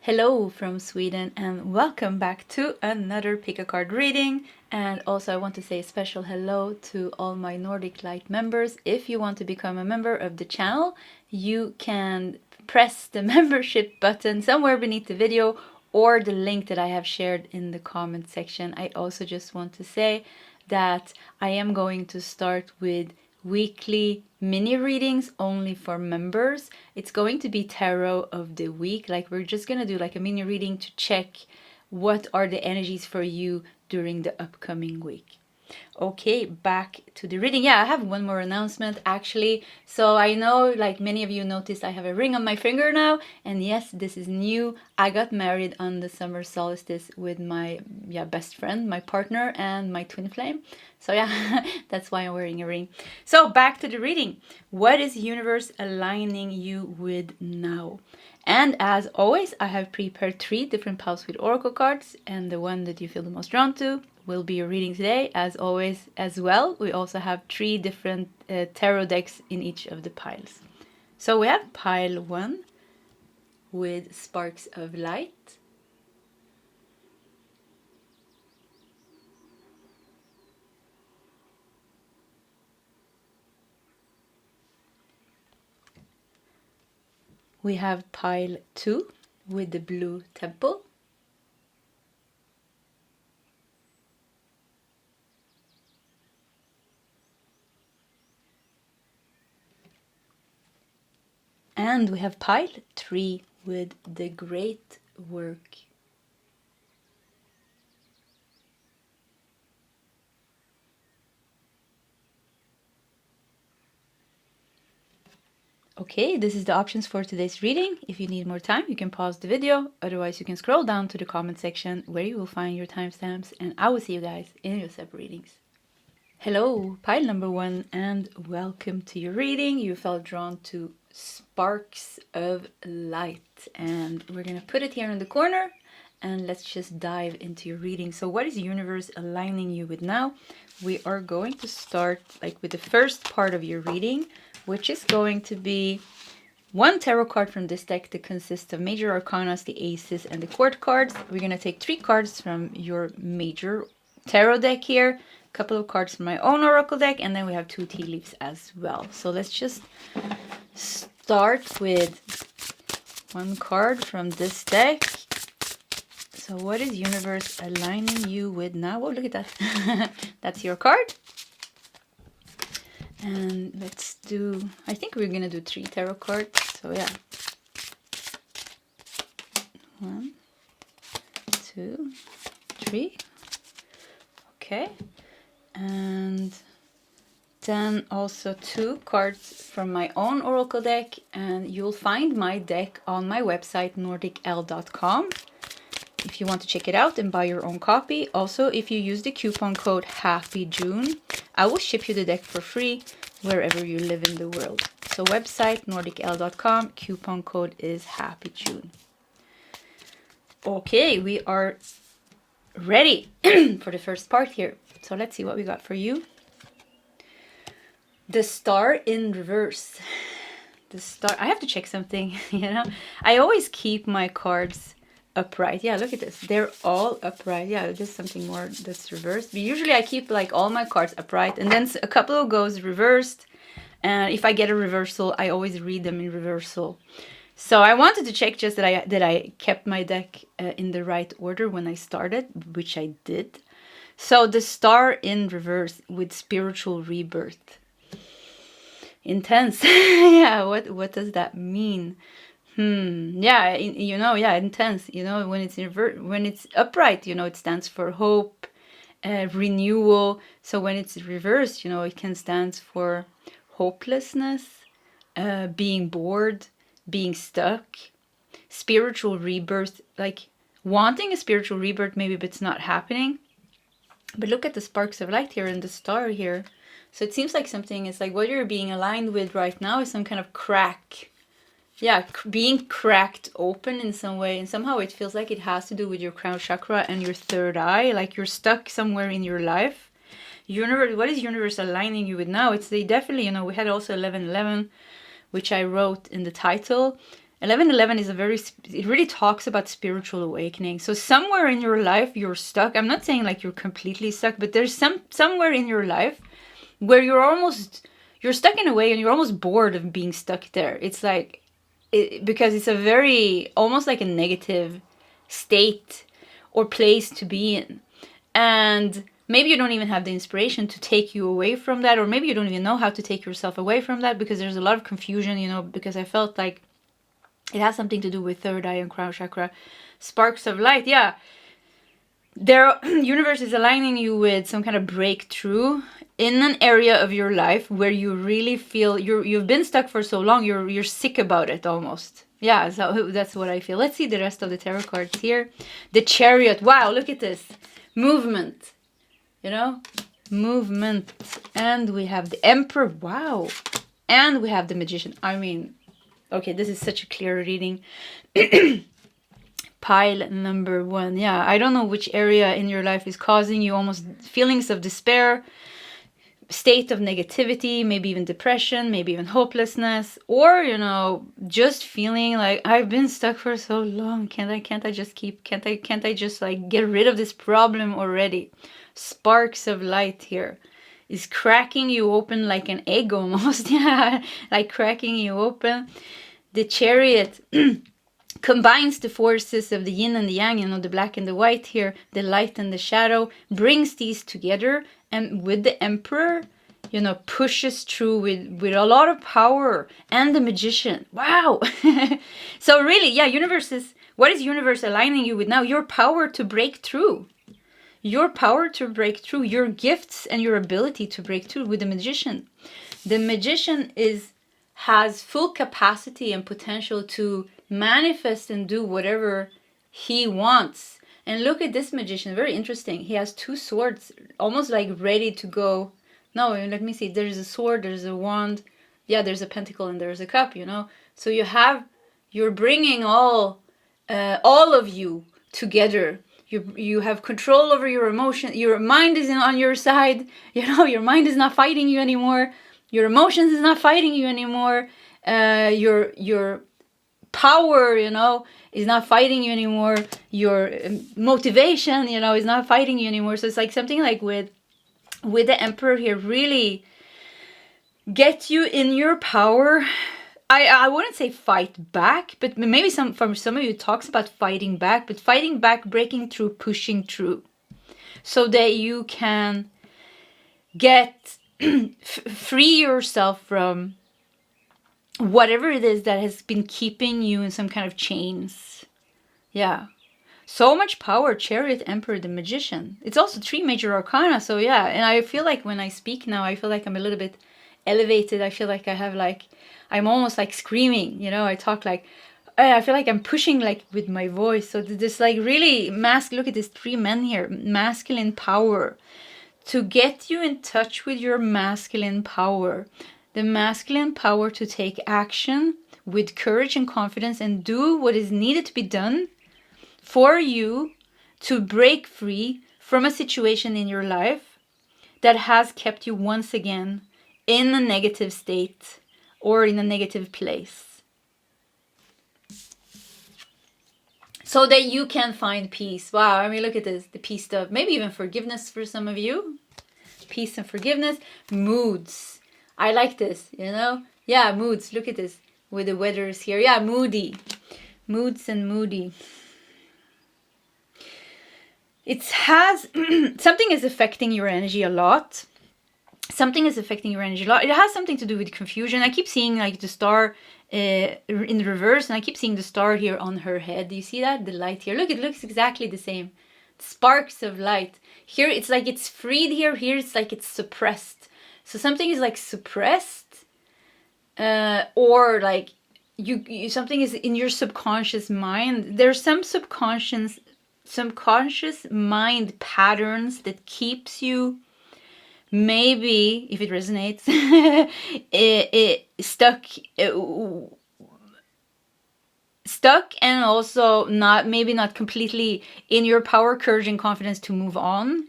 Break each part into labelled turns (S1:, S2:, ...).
S1: Hello from Sweden and welcome back to another pick a card reading. And also I want to say a special hello to all my Nordic Light members. If you want to become a member of the channel, you can press the membership button somewhere beneath the video or the link that I have shared in the comment section. I also just want to say that I am going to start with weekly mini readings only for members. It's going to be tarot of the week. Like we're just gonna do like a mini reading to check what are the energies for you during the upcoming week. Okay, back to the reading. Yeah, I have one more announcement actually. So I know like many of you noticed I have a ring on my finger now, and yes, this is new. I got married on the summer solstice with my best friend, my partner, and my twin flame. So yeah, that's why I'm wearing a ring. So back to the reading. What is universe aligning you with now? And as always, I have prepared 3 different piles with oracle cards, and the one that you feel the most drawn to will be your reading today, as always, as well. We also have 3 different tarot decks in each of the piles. So we have pile 1 with sparks of light. We have pile 2 with the blue temple. And we have pile 3 with the great work. Okay, this is the options for today's reading. If you need more time, you can pause the video. Otherwise, you can scroll down to the comment section where you will find your timestamps, and I will see you guys in your separate readings. Hello, pile number 1, and welcome to your reading. You felt drawn to sparks of light, and we're gonna put it here in the corner, and let's just dive into your reading. So what is the universe aligning you with now? We are going to start like with the first part of your reading, which is going to be 1 tarot card from this deck that consists of major arcanas, the aces, and the court cards. We're gonna take 3 cards from your major tarot deck here, a couple of cards from my own oracle deck, and then we have 2 tea leaves as well. So let's just start with 1 card from this deck. So what is universe aligning you with now? Oh, look at that. That's your card. And let's do, I think we're gonna do 3 tarot cards. So yeah. 1, 2, 3. Okay. And then also 2 cards from my own oracle deck, and you'll find my deck on my website nordicl.com if you want to check it out and buy your own copy. Also, if you use the coupon code HAPPYJUNE, I will ship you the deck for free wherever you live in the world. So website nordicl.com, coupon code is HAPPYJUNE. Okay, we are ready for the first part here. So let's see what we got for you. The star in reverse. The star. I have to check something, you know. I always keep my cards upright. Yeah, look at this. They're all upright. Yeah, just something more that's reversed. But usually I keep like all my cards upright, and then a couple of goes reversed. And if I get a reversal, I always read them in reversal. So I wanted to check just that I kept my deck in the right order when I started, which I did. So the star in reverse with spiritual rebirth. Intense. Yeah, what does that mean? Yeah, you know, yeah, intense. You know, when it's when it's upright, you know, it stands for hope, renewal. So when it's reversed, you know, it can stand for hopelessness, being bored, being stuck, spiritual rebirth, like wanting a spiritual rebirth maybe, but it's not happening. But look at the sparks of light here and the star here. So it seems like something is like what you're being aligned with right now is some kind of crack. Yeah, being cracked open in some way. And somehow it feels like it has to do with your crown chakra and your third eye. Like you're stuck somewhere in your life. Universe, what is universe aligning you with now? It's they definitely, you know, we had also 1111, which I wrote in the title. 1111 is it really talks about spiritual awakening. So somewhere in your life you're stuck. I'm not saying like you're completely stuck, but there's somewhere in your life where you're stuck in a way and you're almost bored of being stuck there. It's like, because it's a very, almost like a negative state or place to be in. And maybe you don't even have the inspiration to take you away from that, or maybe you don't even know how to take yourself away from that, because there's a lot of confusion, you know, because I felt like it has something to do with third eye and crown chakra. Sparks of light, yeah. Universe is aligning you with some kind of breakthrough in an area of your life where you really feel you've been stuck for so long, you're sick about it almost. Yeah, so that's what I feel. Let's see the rest of the tarot cards here. The Chariot. Wow, look at this. Movement. You know? Movement. And we have the Emperor. Wow. And we have the Magician. I mean, okay, this is such a clear reading. Pile number 1. Yeah, I don't know which area in your life is causing you almost feelings of despair, state of negativity, maybe even depression, maybe even hopelessness, or, you know, just feeling like I've been stuck for so long. Can't I just like get rid of this problem already? Sparks of light here is cracking you open like an egg almost. Yeah, like cracking you open. The Chariot combines the forces of the yin and the yang, you know, the black and the white here, the light and the shadow, brings these together, and with the Emperor, you know, pushes through with a lot of power, and the Magician. Wow. So really, yeah, what is universe aligning you with now? Your power to break through. Your power to break through, your gifts and your ability to break through with the Magician. The Magician has full capacity and potential to manifest and do whatever he wants. And look at this Magician, very interesting. He has 2 swords, almost like ready to go. No, let me see. There's a sword, there's a wand. Yeah, there's a pentacle and there's a cup, you know. So you're bringing all of you together. You have control over your emotion. Your mind is on your side. You know, your mind is not fighting you anymore. Your emotions is not fighting you anymore. Your power, you know, is not fighting you anymore. Your motivation, you know, is not fighting you anymore. So it's like something like with the Emperor here, really get you in your power. I wouldn't say fight back, but maybe some of you talks about fighting back, but fighting back, breaking through, pushing through, so that you can get free yourself from whatever it is that has been keeping you in some kind of chains. Yeah. So much power. Chariot, Emperor, the Magician. It's also 3 major arcana. So yeah. And I feel like when I speak now, I feel like I'm a little bit elevated. I feel like I'm almost like screaming. You know, I talk like, I feel like I'm pushing like with my voice. So this like really look at these 3 men here. Masculine power. To get you in touch with your masculine power. The masculine power to take action with courage and confidence and do what is needed to be done for you to break free from a situation in your life that has kept you once again in a negative state or in a negative place. So that you can find peace. Wow, I mean, look at this. The peace stuff. Maybe even forgiveness for some of you. Peace and forgiveness. Moods. I like this, you know? Yeah, moods. Look at this. With the weathers here. Yeah, moody. Moods and moody. It has... something is affecting your energy a lot. Something is affecting your energy a lot. It has something to do with confusion. I keep seeing like the star in the reverse. And I keep seeing the star here on her head. Do you see that? The light here. Look, it looks exactly the same. Sparks of light. Here, it's like it's freed here. Here, it's like it's suppressed. So something is like suppressed, or like you something is in your subconscious mind. There's some subconscious mind patterns that keeps you, maybe if it resonates, stuck, and also not completely in your power, courage, and confidence to move on.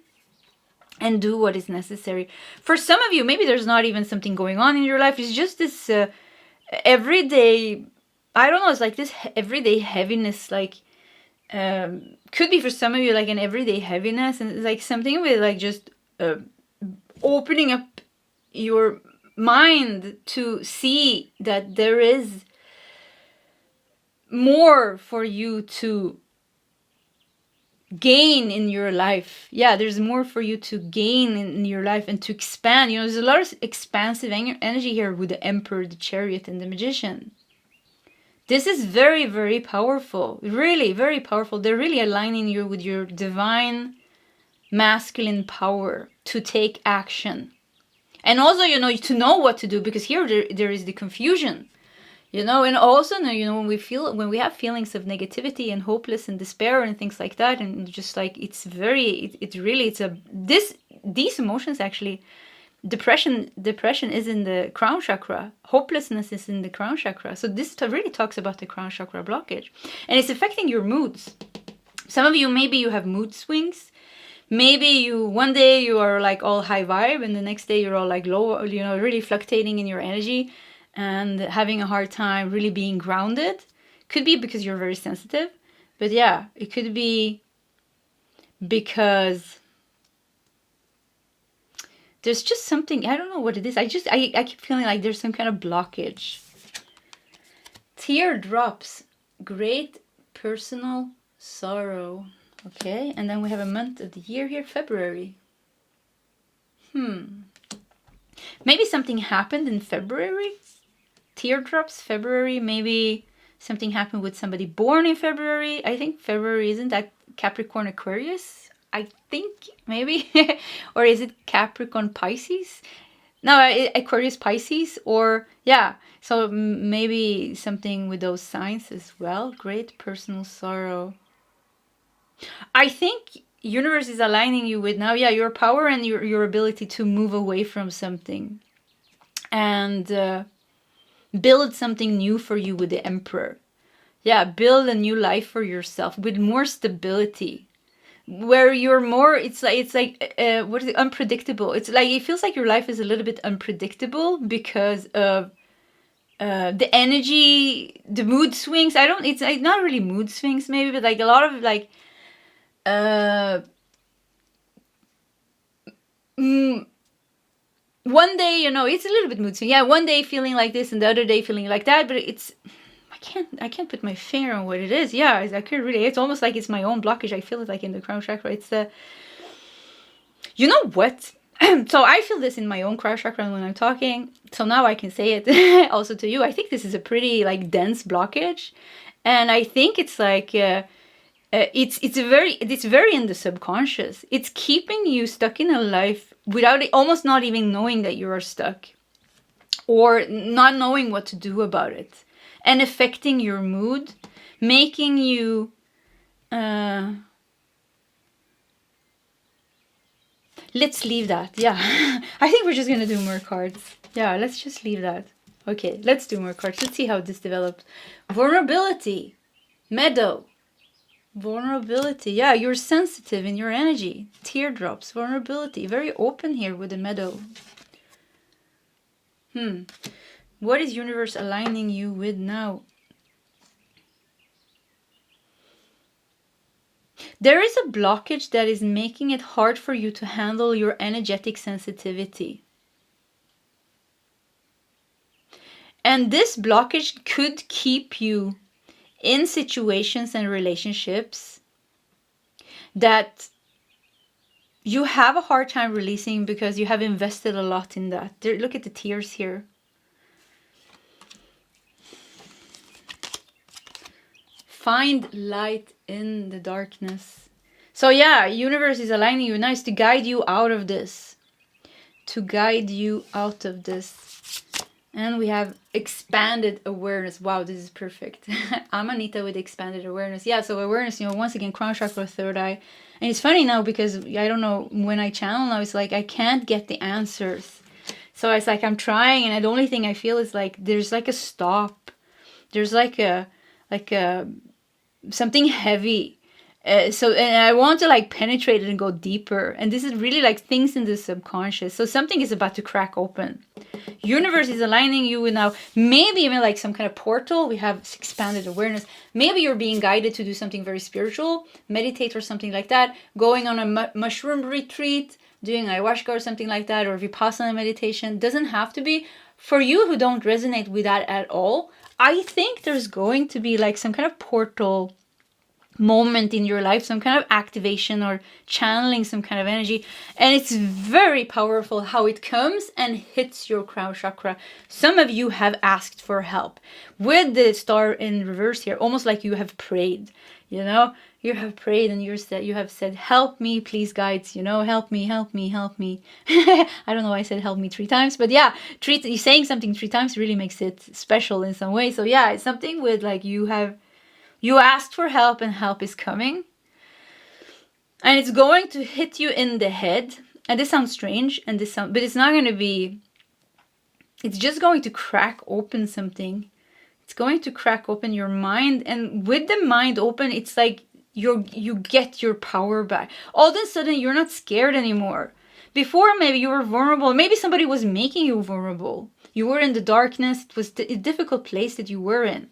S1: And do what is necessary. For some of you, maybe there's not even something going on in your life. It's just this everyday, I don't know, it's like this everyday heaviness, like, could be for some of you like an everyday heaviness, and it's like something with like just opening up your mind to see that there is more for you to gain in your life. Yeah, there's more for you to gain in your life and to expand. You know, there's a lot of expansive energy here with the Emperor, the Chariot, and the Magician. This is very, very powerful. Really, very powerful. They're really aligning you with your divine masculine power to take action. And also, you know, to know what to do, because here there is the confusion. You know, and also, you know, when we have feelings of negativity and hopeless and despair and things like that, and just like these emotions actually, depression is in the crown chakra, hopelessness is in the crown chakra. So this really talks about the crown chakra blockage, and it's affecting your moods. Some of you, maybe you have mood swings. Maybe one day you are like all high vibe, and the next day you're all like low, you know, really fluctuating in your energy and having a hard time really being grounded. Could be because you're very sensitive, but yeah, it could be because there's just something, I don't know what it is. I keep feeling like there's some kind of blockage. Teardrops, great personal sorrow. Okay, and then we have a month of the year here, February. Maybe something happened in February. Teardrops, February. Maybe something happened with somebody born in February. I think February, isn't that Capricorn Aquarius? I think, maybe. Or is it Capricorn Pisces? No, Aquarius Pisces. Or, yeah. So maybe something with those signs as well. Great personal sorrow. I think universe is aligning you with now, yeah, your power and your ability to move away from something and build something new for you with the Emperor. Yeah, build a new life for yourself with more stability, where you're more, it's like what is it, unpredictable. It's like, it feels like your life is a little bit unpredictable because of the energy, the mood swings. It's like not really mood swings maybe, but like a lot of like one day, you know, it's a little bit mood swing. Yeah, one day feeling like this and the other day feeling like that, but it's, I can't put my finger on what it is. Yeah, I can't really, it's almost like it's my own blockage. I feel it like in the crown chakra. It's the, you know what? So I feel this in my own crown chakra when I'm talking. So now I can say it also to you. I think this is a pretty like dense blockage. And I think it's like, it's very in the subconscious. It's keeping you stuck in a life without almost not even knowing that you are stuck, or not knowing what to do about it, and affecting your mood, making you let's leave that. Yeah. I think we're just gonna do more cards. Yeah, let's just leave that. Okay, let's do more cards. Let's see how this develops. Vulnerability, meadow. Vulnerability. Yeah, you're sensitive in your energy. Teardrops, vulnerability. Very open here with the meadow. What is universe aligning you with now? There is a blockage that is making it hard for you to handle your energetic sensitivity. And this blockage could keep you in situations and relationships that you have a hard time releasing because you have invested a lot in that. Look at the tears here. Find light in the darkness. So yeah, universe is aligning you nice to guide you out of this. To guide you out of this. And we have expanded awareness. Wow, this is perfect. I'm Anita with expanded awareness. Yeah, so awareness, you know, once again, crown chakra, third eye. And it's funny now because I don't know, when I channel now, it's like I can't get the answers. So it's like I'm trying, and the only thing I feel is like there's like a stop. There's like a something heavy. So and I want to like penetrate it and go deeper. And this is really like things in the subconscious. So something is about to crack open. Universe is aligning you with now, maybe even like some kind of portal. We have expanded awareness. Maybe you're being guided to do something very spiritual, meditate or something like that, going on a mushroom retreat, doing ayahuasca or something like that, or Vipassana meditation. Doesn't have to be. For you who don't resonate with that at all, I think there's going to be like some kind of portal moment in your life, some kind of activation or channeling some kind of energy, and it's very powerful how it comes and hits your crown chakra. Some of you have asked for help with the star in reverse here, almost like you have prayed, you know, you have prayed and you have said, help me please guides, you know, help me, help me, help me. I don't know why I said help me 3 times, but yeah, saying something 3 times really makes it special in some way. So yeah, it's something with like you asked for help and help is coming. And it's going to hit you in the head. And this sounds strange, but it's not going to be, it's just going to crack open something. It's going to crack open your mind. And with the mind open, it's like you get your power back. All of a sudden, you're not scared anymore. Before, maybe you were vulnerable. Maybe somebody was making you vulnerable. You were in the darkness. It was a difficult place that you were in.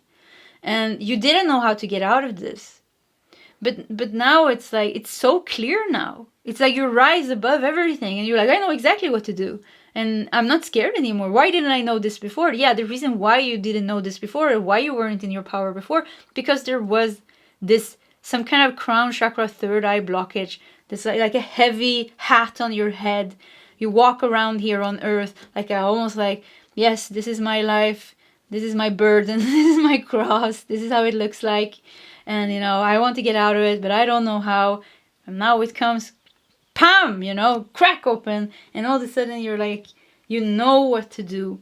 S1: And you didn't know how to get out of this. But now it's like, it's so clear now. It's like you rise above everything and you're like, I know exactly what to do. And I'm not scared anymore. Why didn't I know this before? Yeah, the reason why you didn't know this before, or why you weren't in your power before, because there was some kind of crown chakra, third eye blockage. This like a heavy hat on your head. You walk around here on earth like almost like, yes, this is my life. This is my burden, this is my cross, this is how it looks like. And, you know, I want to get out of it, but I don't know how. And now it comes, pam, you know, crack open. And all of a sudden you're like, you know what to do.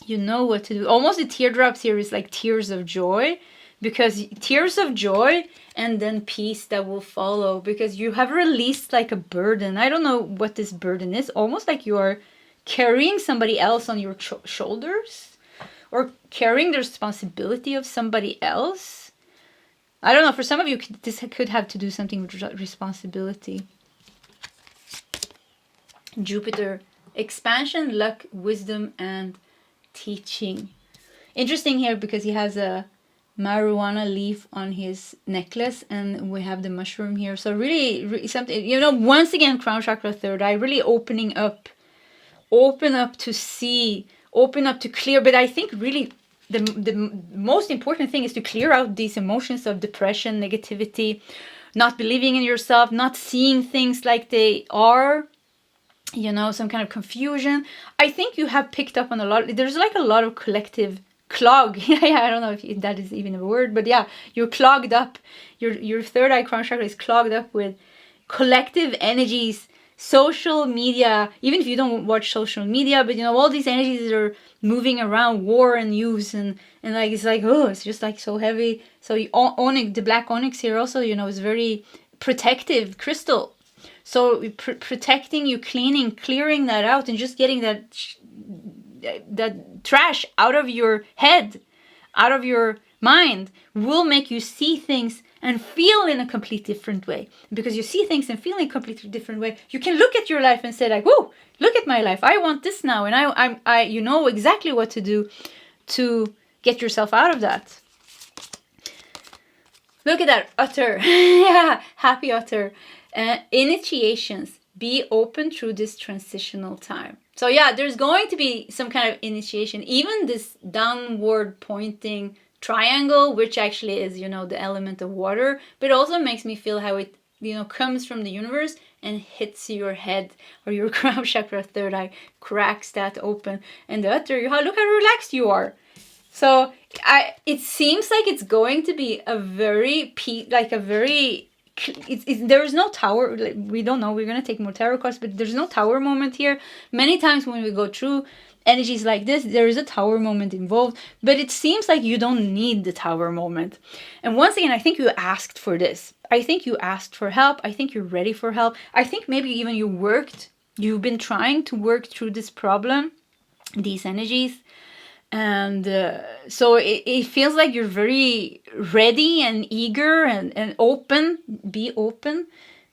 S1: You know what to do. Almost the teardrops here is like tears of joy. Because tears of joy and then peace that will follow. Because you have released like a burden. I don't know what this burden is. Almost like you are carrying somebody else on your shoulders. Or carrying the responsibility of somebody else. I don't know, for some of you, this could have to do something with responsibility. Jupiter, expansion, luck, wisdom, and teaching. Interesting here because he has a marijuana leaf on his necklace and we have the mushroom here. So really something, you know, once again, crown chakra, third eye, really open up to see, open up to clear. But I think really the most important thing is to clear out these emotions of depression, negativity, not believing in yourself, not seeing things like they are, you know, some kind of confusion. I think you have picked up on a lot. There's like a lot of collective clog. Yeah, I don't know if that is even a word, but yeah, you're clogged up. Your third eye crown chakra is clogged up with collective energies, social media, even if you don't watch social media, but you know, all these energies that are moving around, war and news, and like, it's like, oh, it's just like so heavy. So onyx, the black onyx here also, you know, is very protective crystal. So protecting you, clearing that out, and just getting that trash out of your head, out of your mind, will make you see things and feel in a completely different way. Because you see things and feel in a completely different way, you can look at your life and say like, whoa, look at my life. I want this now. And I you know exactly what to do to get yourself out of that. Look at that, Otter. Yeah, happy Otter. Initiations. Be open through this transitional time. So yeah, there's going to be some kind of initiation. Even this downward pointing triangle, which actually is, you know, the element of water, but also makes me feel how it, you know, comes from the universe and hits your head or your crown chakra, third eye, cracks that open, and the other, look how relaxed you are. So it seems like it's going to be a very there is no tower. We don't know. We're going to take more tarot cards, but there's no tower moment here. Many times when we go through energies like this, there is a tower moment involved, but it seems like you don't need the tower moment. And once again, I think you asked for this. I think you asked for help. I think you're ready for help. I think maybe even you've been trying to work through this problem, these energies, And so it feels like you're very ready and eager and open. Be open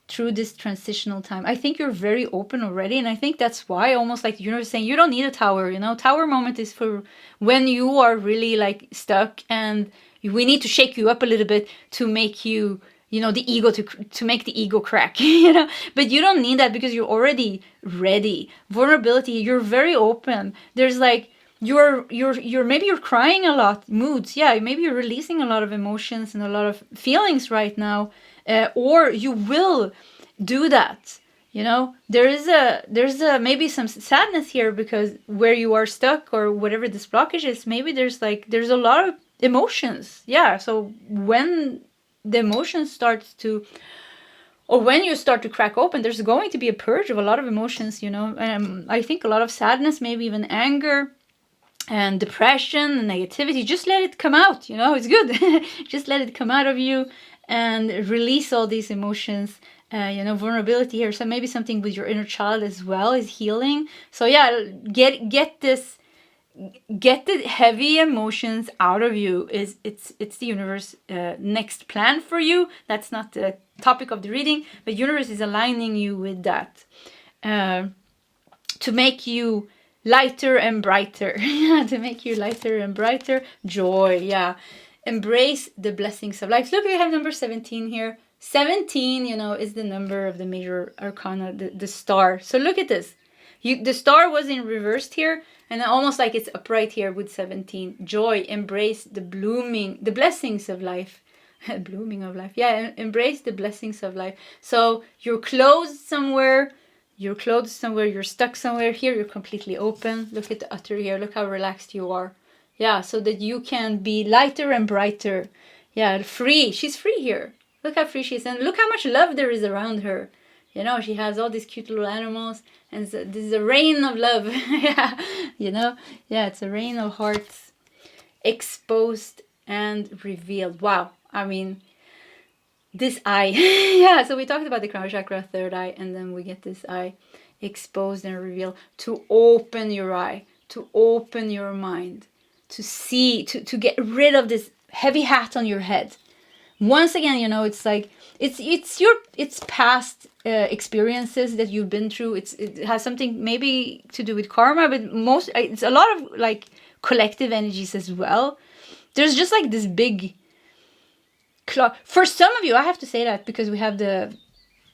S1: through this transitional time. I think you're very open already, and I think that's why, almost like the universe saying, you don't need a tower, you know. Tower moment is for when you are really like stuck, and we need to shake you up a little bit to make you, you know, the ego, to make the ego crack, you know. But you don't need that because you're already ready. Vulnerability, you're very open. There's like, you're maybe you're crying a lot, moods, yeah, maybe you're releasing a lot of emotions and a lot of feelings right now, or you will do that, you know. There's a maybe some sadness here because where you are stuck or whatever this blockage is, maybe there's a lot of emotions, yeah. So when the emotions starts to, or when you start to crack open, there's going to be a purge of a lot of emotions, you know. I think a lot of sadness, maybe even anger and depression and negativity. Just let it come out, you know. It's good. Just let it come out of you and release all these emotions. You know, vulnerability here, so maybe something with your inner child as well is healing. So yeah, get the heavy emotions out of you. It's the universe next plan for you. That's not the topic of the reading, but universe is aligning you with that to make you lighter and brighter. Yeah, to make you lighter and brighter. Joy, yeah. Embrace the blessings of life. Look, we have number 17 here. 17, you know, is the number of the major arcana, the star. So look at this. The star was in reversed here, and almost like it's upright here with 17. Joy, embrace the blessings of life. Blooming of life. Yeah, embrace the blessings of life. So you're closed somewhere. You're stuck somewhere. Here you're completely open. Look at the utter here. Look how relaxed you are. Yeah, so that you can be lighter and brighter. Yeah, free. She's free here. Look how free she is. And look how much love there is around her. You know, she has all these cute little animals. And this is a rain of love. Yeah, you know. Yeah, it's a rain of hearts. Exposed and revealed. Wow. I mean, this eye. Yeah, so we talked about the crown chakra, third eye, and then we get this eye exposed and revealed, to open your eye, to open your mind, to see, to get rid of this heavy hat on your head. Once again, you know, it's like it's past experiences that you've been through. It has something maybe to do with karma, but it's a lot of like collective energies as well. There's just like this big for some of you, I have to say that because we have the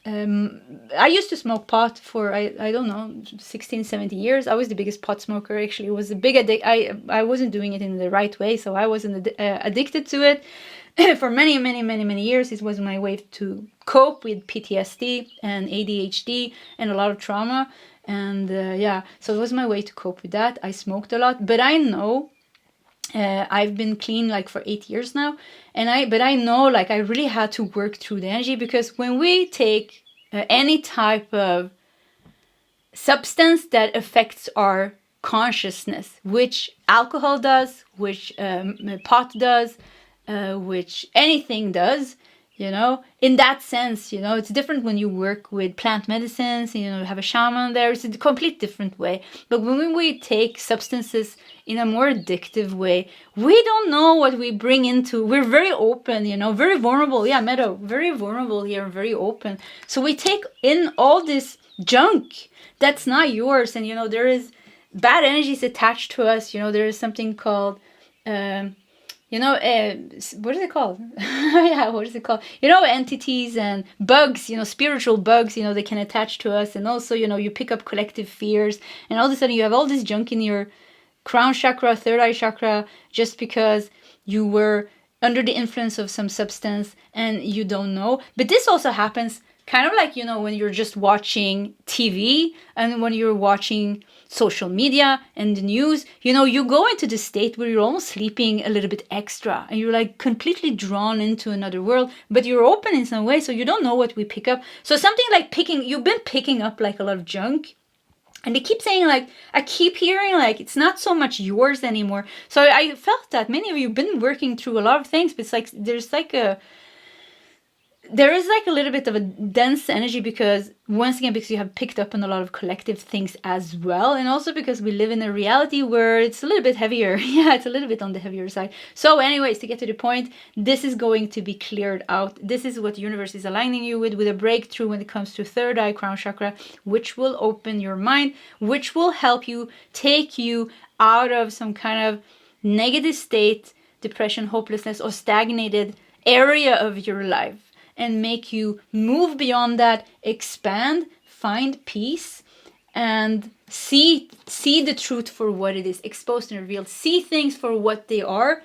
S1: I used to smoke pot for I don't know 16, 17 years. I was the biggest pot smoker. Actually, it was a big I wasn't doing it in the right way, so I wasn't addicted to it. For many years. It was my way to cope with PTSD and ADHD and a lot of trauma, and yeah, so it was my way to cope with that. I smoked a lot, but I know I've been clean like for 8 years now, but I know like I really had to work through the energy, because when we take any type of substance that affects our consciousness, which alcohol does, which pot does, which anything does, you know, in that sense, you know, it's different when you work with plant medicines, you know, have a shaman there, it's a complete different way. But when we take substances in a more addictive way, we don't know what we bring into, we're very open, you know, very vulnerable. Yeah, Meadow, very vulnerable here, very open. So we take in all this junk that's not yours, and, you know, there is bad energies attached to us, you know, there is something called, you know, what is it called? Yeah, what is it called? You know, entities and bugs, you know, spiritual bugs, you know, they can attach to us. And also, you know, you pick up collective fears. And all of a sudden you have all this junk in your crown chakra, third eye chakra, just because you were under the influence of some substance and you don't know. But this also happens kind of like, you know, when you're just watching TV and when you're watching social media and the news, you know, you go into the state where you're almost sleeping a little bit extra and you're like completely drawn into another world, but you're open in some way, so you don't know what we pick up. So something like you've been picking up like a lot of junk, and they keep saying like, I keep hearing like it's not so much yours anymore. So I felt that many of you have been working through a lot of things, but it's like there's like there is like a little bit of a dense energy, because once again, because you have picked up on a lot of collective things as well, and also because we live in a reality where it's a little bit heavier. Yeah, it's a little bit on the heavier side. So anyways, to get to the point, this is going to be cleared out. This is what the universe is aligning you with a breakthrough when it comes to third eye crown chakra, which will open your mind, which will help you take you out of some kind of negative state, depression, hopelessness, or stagnated area of your life, and make you move beyond that, expand, find peace, and see the truth for what it is, exposed and revealed. See things for what they are,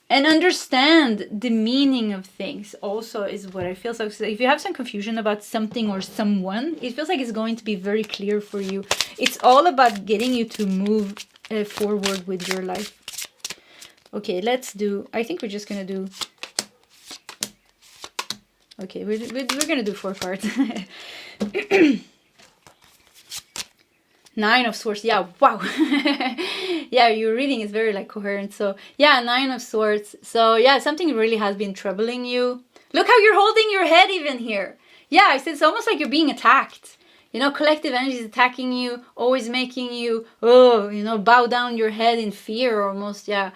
S1: and understand the meaning of things also is what I feel. So if you have some confusion about something or someone, it feels like it's going to be very clear for you. It's all about getting you to move forward with your life. Okay, I think we're just gonna do, okay, we're gonna do 4 cards. 9 of Swords. Yeah, wow. Yeah, your reading is very like coherent. So yeah, 9 of Swords. So yeah, something really has been troubling you. Look how you're holding your head even here. Yeah, I said it's almost like you're being attacked. You know, collective energy is attacking you, always making you, bow down your head in fear almost, yeah.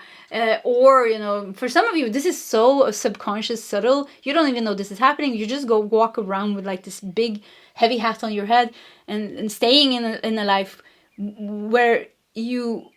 S1: Or, for some of you, this is so subconscious, subtle. You don't even know this is happening. You just go walk around with like this big, heavy hat on your head and staying in a life where you,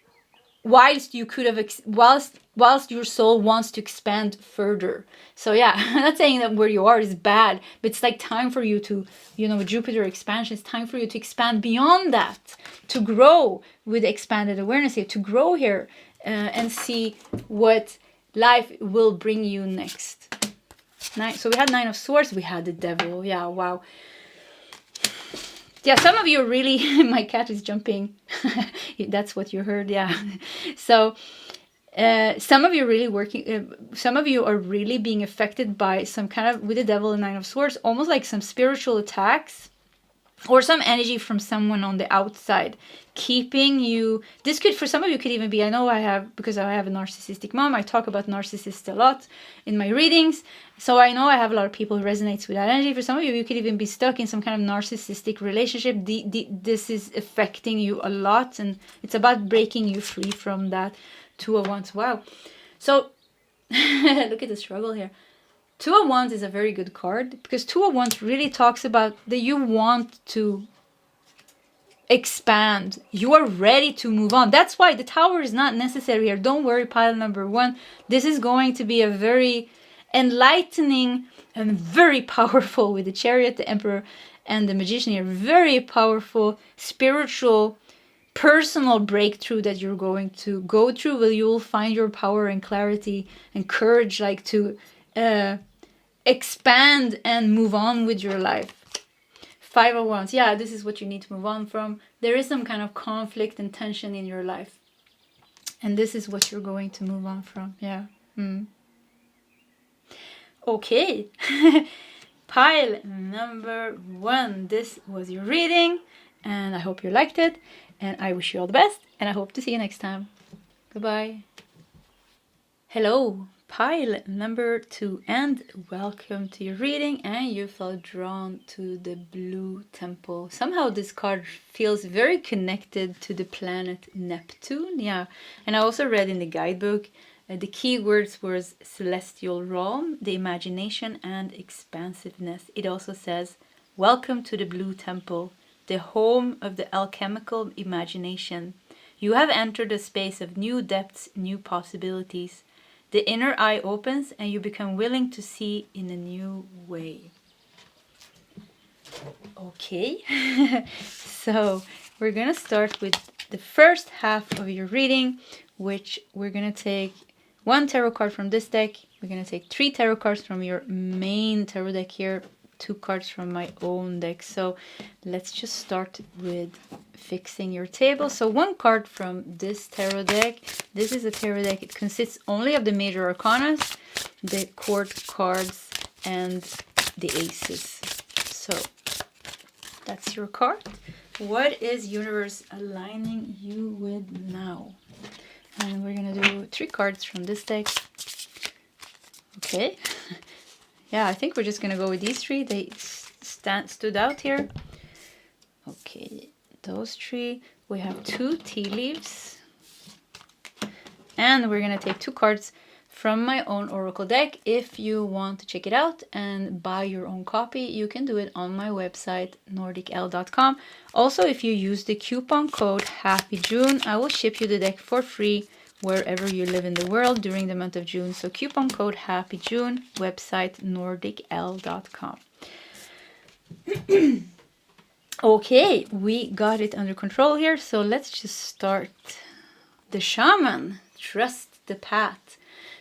S1: whilst you could have, whilst your soul wants to expand further. So yeah, I'm not saying that where you are is bad, but it's like time for you to, Jupiter expansion, it's time for you to expand beyond that, to grow with expanded awareness here, to grow here and see what life will bring you next. So we had 9 of Swords, we had the Devil. Yeah, wow. Yeah, some of you are really, my cat is jumping. That's what you heard, yeah. So some of you are really being affected by some kind of, with the Devil and 9 of Swords, almost like some spiritual attacks or some energy from someone on the outside keeping you. This could, for some of you, could even be, because I have a narcissistic mom, I talk about narcissists a lot in my readings. So I know I have a lot of people who resonates with that energy. For some of you, you could even be stuck in some kind of narcissistic relationship. This is affecting you a lot, and it's about breaking you free from that. 2 of Wands. Wow. So look at the struggle here. 2 of Wands is a very good card, because 2 of Wands really talks about that you want to expand. You are ready to move on. That's why the Tower is not necessary here. Don't worry, pile number 1. This is going to be a very enlightening and very powerful, with the Chariot, the Emperor, and the Magician here. Very powerful, spiritual, personal breakthrough that you're going to go through, where you will find your power and clarity and courage, like to expand and move on with your life. 5 of Wands. Yeah, this is what you need to move on from. There is some kind of conflict and tension in your life, and this is what you're going to move on from. Yeah. Okay. Pile number 1. This was your reading, and I hope you liked it, and I wish you all the best, and I hope to see you next time. Goodbye. Hello, pile number 2, and welcome to your reading. And you felt drawn to the blue temple. Somehow this card feels very connected to the planet Neptune. Yeah, and I also read in the guidebook the keywords was celestial realm, the imagination, and expansiveness. It also says, welcome to the blue temple, the home of the alchemical imagination. You have entered a space of new depths, new possibilities. The inner eye opens and you become willing to see in a new way. Okay, so we're going to start with the first half of your reading, which we're going to take 1 tarot card from this deck. We're going to take 3 tarot cards from your main tarot deck here, 2 cards from my own deck. So let's just start with fixing your table. So 1 card from this tarot deck. This is a tarot deck. It consists only of the major arcana, the court cards, and the aces. So that's your card. What is universe aligning you with now? And we're gonna do 3 cards from this deck. Okay. Yeah, I think we're just gonna go with these three. They stood out here. Okay, those three. We have 2 tea leaves. And we're gonna take 2 cards from my own oracle deck. If you want to check it out and buy your own copy, you can do it on my website, nordicl.com. Also, if you use the coupon code HAPPYJUNE, I will ship you the deck for free wherever you live in the world during the month of June. So coupon code HAPPYJUNE, website nordicl.com. Okay, we got it under control here. So let's just start. The Shaman, trust the path.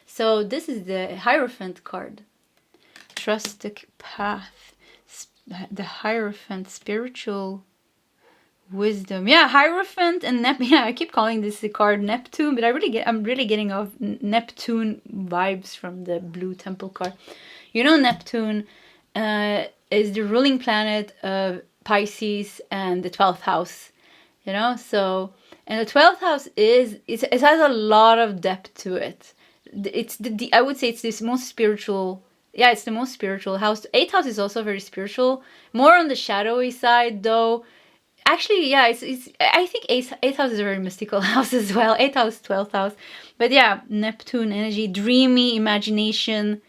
S1: So this is the Hierophant card. Trust the path. The Hierophant, spiritual wisdom. Yeah, Hierophant and yeah, I keep calling this the card Neptune, but I'm really getting off Neptune vibes from the Blue Temple card. You know, Neptune is the ruling planet of Pisces and the 12th house. You know, so, and the 12th house it has a lot of depth to it. It's I would say it's this most spiritual. Yeah, it's the most spiritual house. 8th house is also very spiritual, more on the shadowy side though. Actually, yeah, it's I think 8th house is a very mystical house as well. 8th house, 12th house. But yeah, Neptune energy, dreamy imagination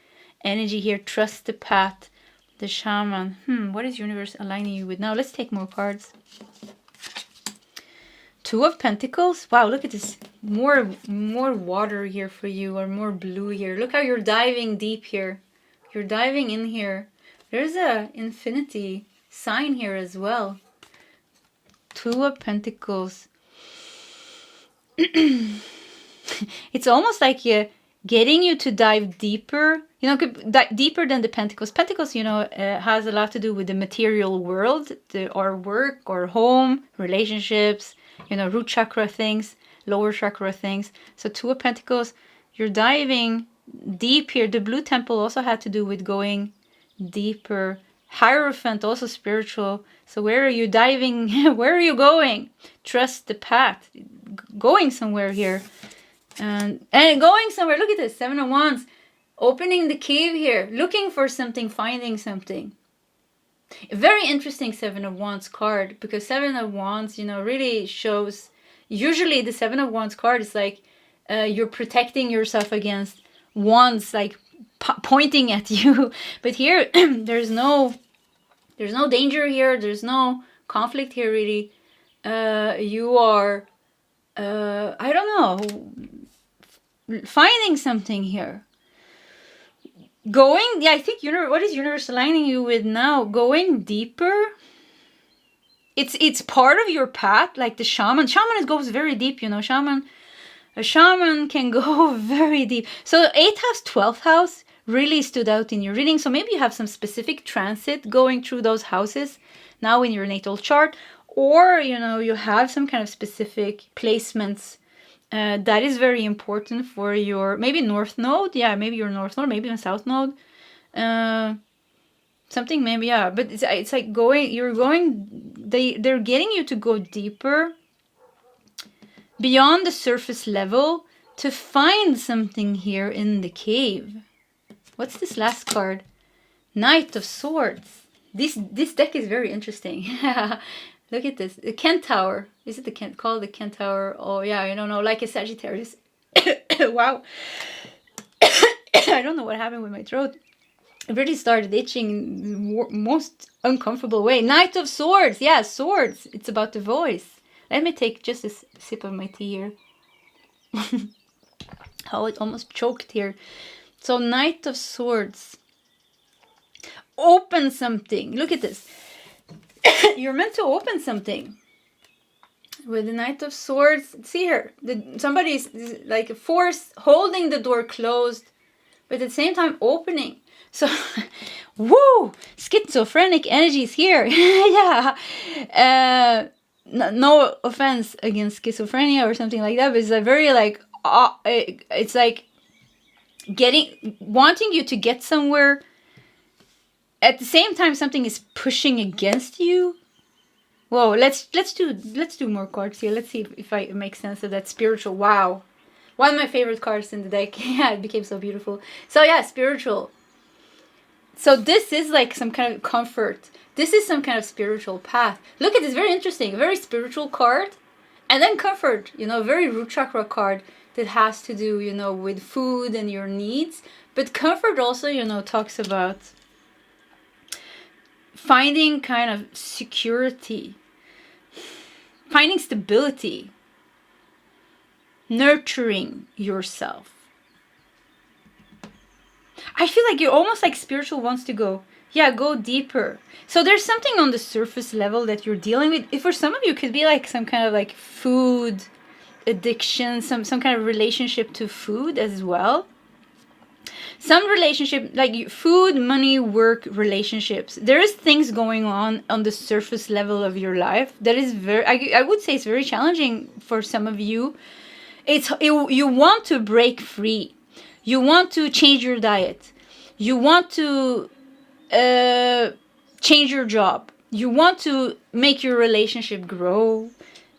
S1: energy here. Trust the path. The Shaman. What is universe aligning you with now? Let's take more cards. 2 of Pentacles. Wow, look at this. More water here for you, or more blue here. Look how you're diving deep here. You're diving in here. There's a infinity sign here as well. 2 of Pentacles. It's almost like getting you to dive deeper. You know, deeper than the Pentacles. Pentacles, you know, has a lot to do with the material world, our work, our home, relationships, you know, root chakra things, lower chakra things. So 2 of Pentacles, you're diving deep here. The Blue Temple also had to do with going deeper. Hierophant, also spiritual. So where are you diving? Where are you going? Trust the path. Going somewhere here. And going somewhere. Look at this. 7 of Wands. Opening the cave here. Looking for something. Finding something. A very interesting 7 of Wands card. Because 7 of Wands, you know, really shows... Usually the 7 of Wands card is like you're protecting yourself against wands like pointing at you. But here there's no danger here. There's no conflict here really. You are I don't know, finding something here. Going, yeah, I think what is universe aligning you with now? Going deeper. It's part of your path, like the shaman. Shaman goes very deep, you know. A shaman can go very deep. So 8th house, 12th house really stood out in your reading. So maybe you have some specific transit going through those houses now in your natal chart, or you know, you have some kind of specific placements that is very important for your maybe north node. Yeah, maybe your north node, maybe even south node. Something maybe, yeah, but it's like they're getting you to go deeper beyond the surface level to find something here in the cave. What's this last card? Knight of Swords. This deck is very interesting. Look at this. The Centaur. Is it called the Centaur? Oh yeah, I don't know, like a Sagittarius. Wow. I don't know what happened with my throat. It really started itching in the most uncomfortable way. Knight of Swords. Yeah, swords. It's about the voice. Let me take just a sip of my tea here. Oh, it almost choked here. So, Knight of Swords. Open something. Look at this. You're meant to open something. With the Knight of Swords. See here. Somebody's like a force holding the door closed, but at the same time opening. So, woo! Schizophrenic energies here. Yeah. No offense against schizophrenia or something like that, but it's a very like, it's like wanting you to get somewhere. At the same time, something is pushing against you. Whoa, let's do more cards here. Let's see if I make sense of that. Spiritual. Wow. One of my favorite cards in the deck. Yeah, it became so beautiful. So yeah, spiritual. So this is like some kind of comfort. This is some kind of spiritual path. Look at this, very interesting, very spiritual card. And then comfort, very root chakra card that has to do, with food and your needs. But comfort also, talks about finding kind of security, finding stability, nurturing yourself. I feel like you're almost like spiritual wants to go deeper. So there's something on the surface level that you're dealing with. If for some of you, it could be like some kind of like food addiction, some kind of relationship to food as well. Some relationship, like food, money, work, relationships. There is things going on the surface level of your life that is I would say it's very challenging for some of you. You want to break free. You want to change your diet. You want to change your job. You want to make your relationship grow.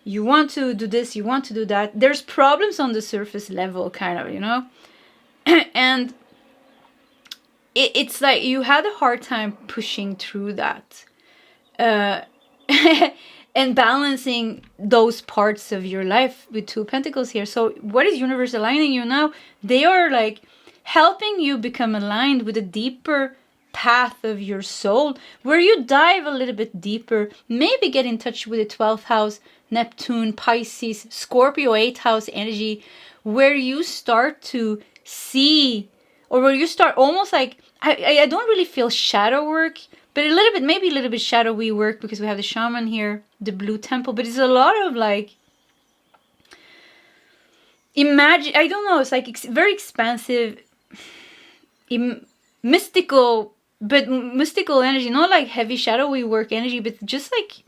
S1: You want to do this. You want to do that. There's problems on the surface level, kind of, and it's like you had a hard time pushing through that and balancing those parts of your life with Two of Pentacles here. So what is universe aligning you now? They are like helping you become aligned with a deeper path of your soul, where you dive a little bit deeper, maybe get in touch with the 12th house, Neptune, Pisces, Scorpio 8th house energy, where you start to see, or where you start almost like, I don't really feel shadow work, but maybe a little bit shadowy work, because we have the shaman here, the blue temple, but it's a lot of like, imagine, I don't know, it's like very expansive, mystical energy, not like heavy shadowy work energy, but just like,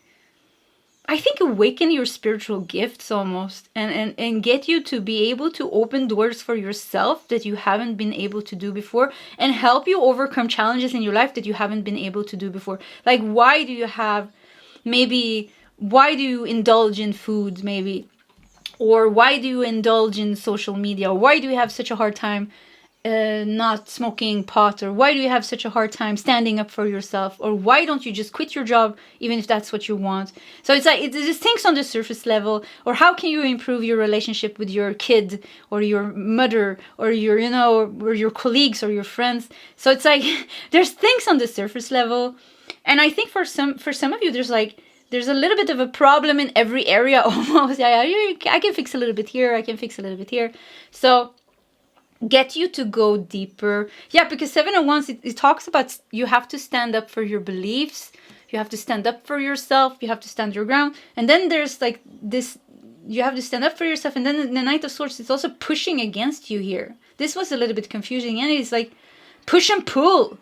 S1: I think awaken your spiritual gifts almost, and get you to be able to open doors for yourself that you haven't been able to do before, and help you overcome challenges in your life that you haven't been able to do before. Like, why do you indulge in food maybe? Or why do you indulge in social media? Or why do you have such a hard time not smoking pot? Or why do you have such a hard time standing up for yourself? Or why don't you just quit your job even if that's what you want? So it's like, it's just things on the surface level. Or how can you improve your relationship with your kid or your mother or your, or your colleagues or your friends? So it's like, there's things on the surface level. And I think for some of you, there's a little bit of a problem in every area almost. I can fix a little bit here. I can fix a little bit here. So get you to go deeper. Yeah, because 7 of Wands, it talks about you have to stand up for your beliefs. You have to stand up for yourself. You have to stand your ground. And then there's like this, you have to stand up for yourself. And then the Knight of Swords, it's also pushing against you here. This was a little bit confusing. And it's like push and pull.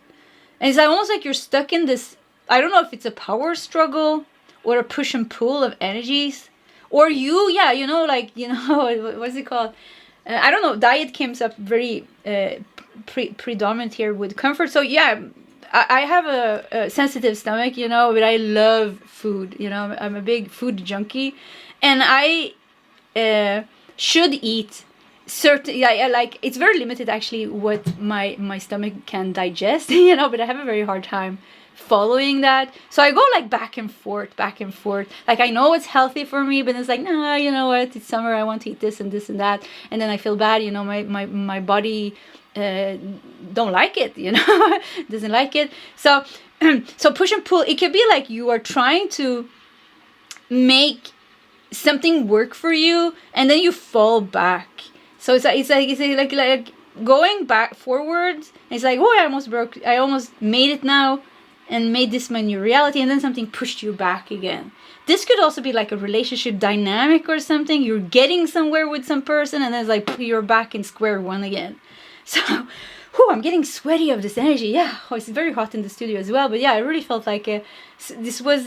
S1: And it's almost like you're stuck in this, I don't know if it's a power struggle or a push and pull of energies. Or what's it called? I don't know, diet comes up very predominant here with comfort. So yeah, I have a sensitive stomach, but I love food, I'm a big food junkie. And I should eat certain, I like, it's very limited actually what my stomach can digest, but I have a very hard time following that. So I go like back and forth. Like, I know it's healthy for me, but it's like, nah, you know what, it's summer, I want to eat this and this and that, and then I feel bad, my body don't like it, doesn't like it. So push and pull, it could be like you are trying to make something work for you, and then you fall back. So it's like going back forwards. It's like, oh, I almost made it now, and made this my new reality, and then something pushed you back again. This could also be like a relationship dynamic or something. You're getting somewhere with some person, and then it's like you're back in square one again. So, I'm getting sweaty of this energy. Yeah, it's very hot in the studio as well. But yeah, I really felt like this was.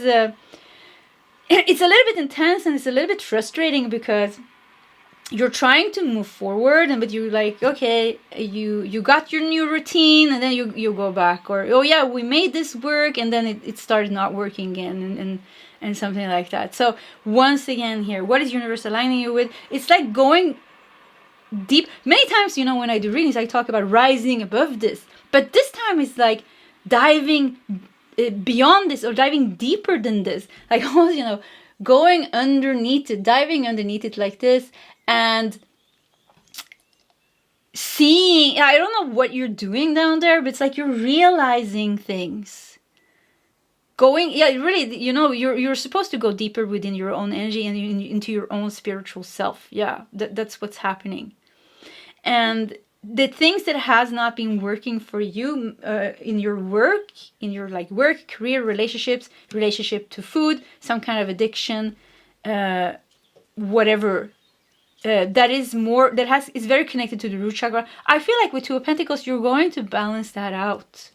S1: It's a little bit intense, and it's a little bit frustrating because you're trying to move forward, but you're like, okay, you got your new routine, and then you go back, or, oh yeah, we made this work, and then it started not working again, and something like that. So once again here, what is universe aligning you with? It's like going deep. Many times, when I do readings, I talk about rising above this, but this time it's like diving beyond this or diving deeper than this, like almost, you know, going underneath it, diving underneath it like this, and seeing, I don't know what you're doing down there, but it's like you're realizing things. Going, yeah, really, you know, you're supposed to go deeper within your own energy and into your own spiritual self. Yeah, that's what's happening. And the things that has not been working for you in your work, in your like work, career, relationships, relationship to food, some kind of addiction, whatever, that is very connected to the root chakra. I feel like with Two of Pentacles, you're going to balance that out.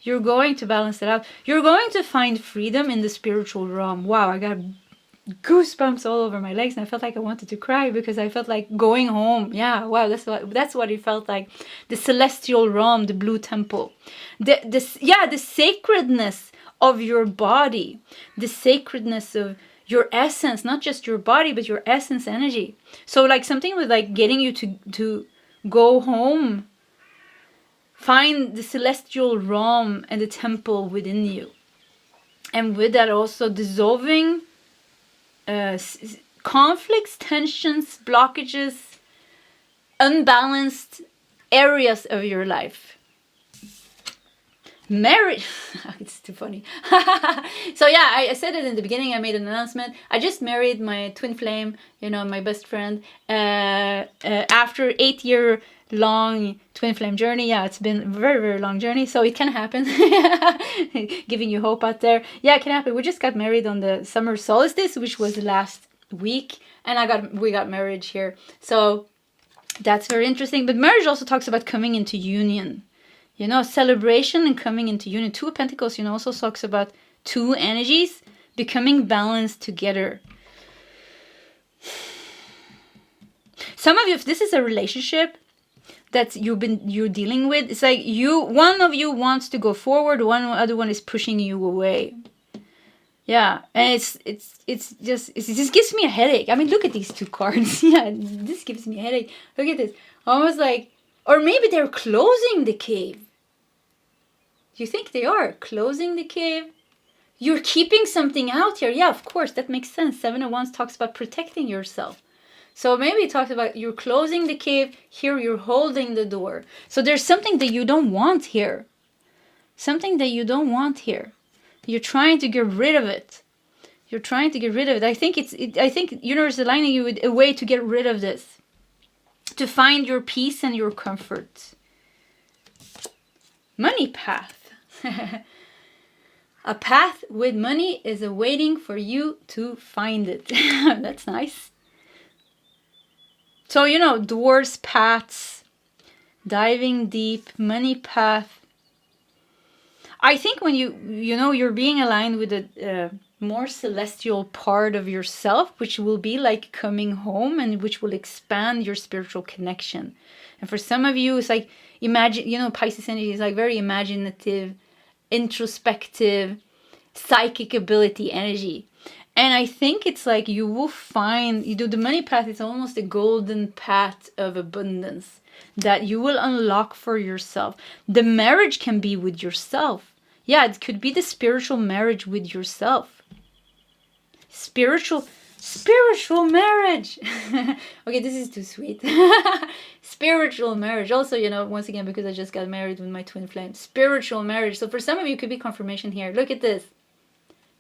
S1: You're going to balance it out. You're going to find freedom in the spiritual realm. Wow, I got goosebumps all over my legs, and I felt like I wanted to cry because I felt like going home. Yeah, wow, that's what it felt like. The celestial realm, the blue temple, the sacredness of your body, the sacredness of your essence, not just your body but your essence energy. So like something with like getting you to go home, find the celestial realm and the temple within you, and with that also dissolving conflicts, tensions, blockages, unbalanced areas of your life. Marriage, it's too funny. So yeah, I said it in the beginning. I made an announcement. I just married my twin flame, you know, my best friend, after 8-year long twin flame journey. Yeah, it's been a very, very long journey, so it can happen. Giving you hope out there. Yeah, it can happen. We just got married on the summer solstice, which was last week, and we got married here, so that's very interesting. But marriage also talks about coming into union, you know, celebration and coming into union. Two of Pentacles, you know, also talks about two energies becoming balanced together. Some of you, if this is a relationship that you're dealing with, it's like one of you wants to go forward, other one is pushing you away. Yeah, and it just gives me a headache. I mean, look at these two cards. Yeah, this gives me a headache. Look at this. Almost like, or maybe they're closing the cave. Do you think they are closing the cave? You're keeping something out here. Yeah, of course, that makes sense. 7 of Wands talks about protecting yourself. So maybe it talks about you're closing the cave. Here you're holding the door. So there's something that you don't want here. Something that you don't want here. You're trying to get rid of it. You're trying to get rid of it. I think I think universe is aligning you with a way to get rid of this. To find your peace and your comfort. Money path. A path with money is awaiting for you to find it. That's nice. So, you know, doors, paths, diving deep, money path. I think when you're being aligned with a more celestial part of yourself, which will be like coming home and which will expand your spiritual connection. And for some of you, it's like, imagine, you know, Pisces energy is like very imaginative, introspective, psychic ability energy. And I think it's like you will find, the money path is almost a golden path of abundance that you will unlock for yourself. The marriage can be with yourself. Yeah, it could be the spiritual marriage with yourself. Spiritual marriage. Okay, this is too sweet. Spiritual marriage. Also, you know, once again, because I just got married with my twin flame. Spiritual marriage. So for some of you, it could be confirmation here. Look at this.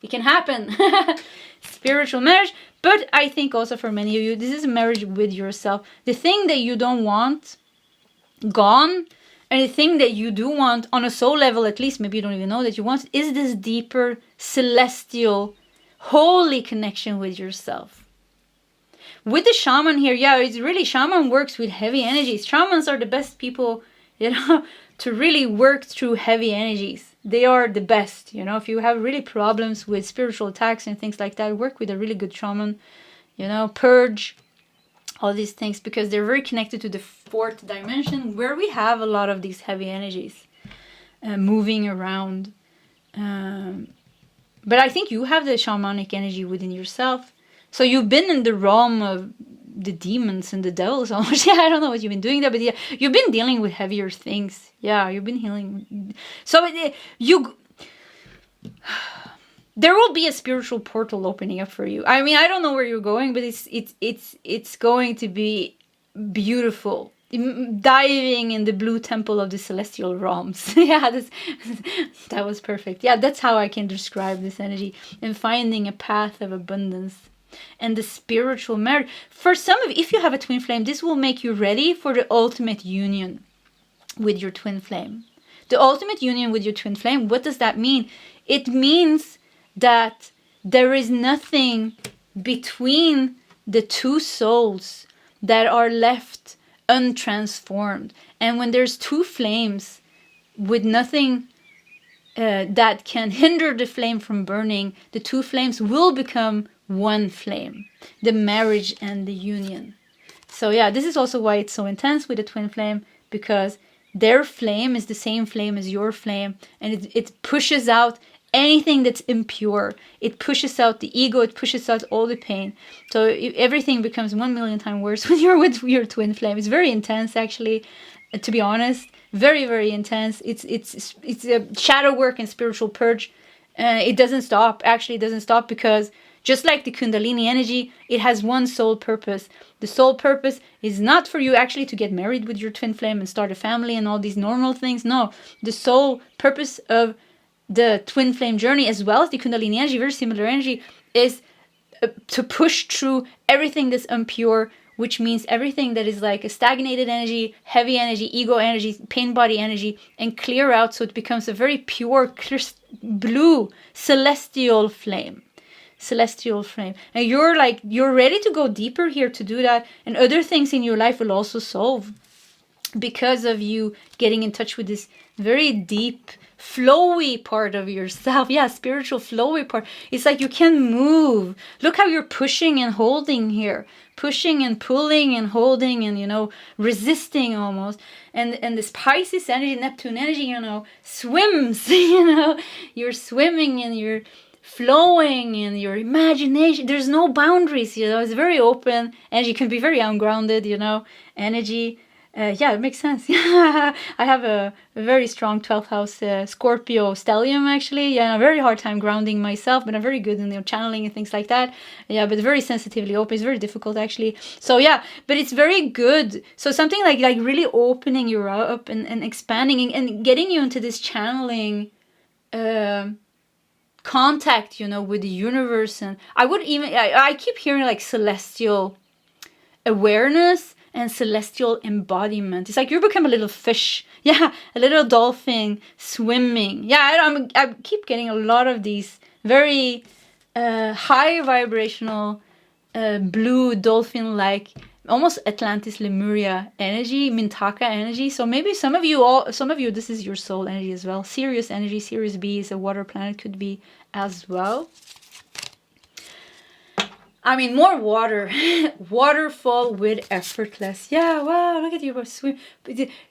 S1: It can happen. Spiritual marriage. But I think also for many of you, this is a marriage with yourself. The thing that you don't want, gone. And the thing that you do want, on a soul level at least, maybe you don't even know that you want, is this deeper, celestial, holy connection with yourself. With the shaman here, yeah, it's really, shaman works with heavy energies. Shamans are the best people, you know, to really work through heavy energies. They are the best, you know. If you have really problems with spiritual attacks and things like that, work with a really good shaman, you know, purge all these things, because they're very connected to the 4th dimension where we have a lot of these heavy energies moving around. But I think you have the shamanic energy within yourself. So you've been in the realm of the demons and the devils almost. Yeah, I don't know what you've been doing there, but yeah, you've been dealing with heavier things. Yeah, you've been healing. So there will be a spiritual portal opening up for you. I mean, I don't know where you're going, but it's going to be beautiful. Diving in the blue temple of the celestial realms. Yeah, that was perfect. Yeah, that's how I can describe this energy, and finding a path of abundance and the spiritual marriage. For some of you, if you have a twin flame, this will make you ready for the ultimate union with your twin flame. The ultimate union with your twin flame, what does that mean? It means that there is nothing between the two souls that are left untransformed. And when there's two flames with nothing that can hinder the flame from burning, the two flames will become one flame, the marriage and the union. So yeah, this is also why it's so intense with a twin flame, because their flame is the same flame as your flame, and it pushes out anything that's impure. It pushes out the ego, it pushes out all the pain. So everything becomes 1,000,000 times worse when you're with your twin flame. It's very intense, actually, to be honest. Very, very intense. It's a shadow work and spiritual purge. It doesn't stop. Actually, it doesn't stop, because just like the Kundalini energy, it has one sole purpose. The sole purpose is not for you actually to get married with your twin flame and start a family and all these normal things. No, the sole purpose of the twin flame journey, as well as the Kundalini energy, very similar energy, is to push through everything that's impure, which means everything that is like a stagnated energy, heavy energy, ego energy, pain body energy, and clear out so it becomes a very pure, blue, celestial flame. Celestial flame. And you're ready to go deeper here to do that, and other things in your life will also solve because of you getting in touch with this very deep, flowy part of yourself. Yeah, spiritual flowy part. It's like you can move. Look how you're pushing and holding here. Pushing and pulling and holding and, resisting almost. And this Pisces energy, Neptune energy, swims. You're swimming and you're flowing in your imagination. There's no boundaries, it's very open. Energy can be very ungrounded, energy. Yeah, it makes sense. I have a very strong 12th house Scorpio stellium, actually. Yeah, and a very hard time grounding myself, but I'm very good in channeling and things like that. Yeah, but very sensitively open. It's very difficult, actually. So yeah, but it's very good. So something like really opening you up and expanding and getting you into this channeling contact, with the universe. And I keep hearing like celestial awareness and celestial embodiment. It's like you become a little fish. Yeah, a little dolphin swimming. Yeah, I keep getting a lot of these very high vibrational blue dolphin-like, almost Atlantis Lemuria energy, Mintaka energy. So maybe some of you, this is your soul energy as well. Sirius energy, Sirius B is a water planet, could be as well. I mean, more water. Waterfall with effortless. Yeah, wow, look at you swim.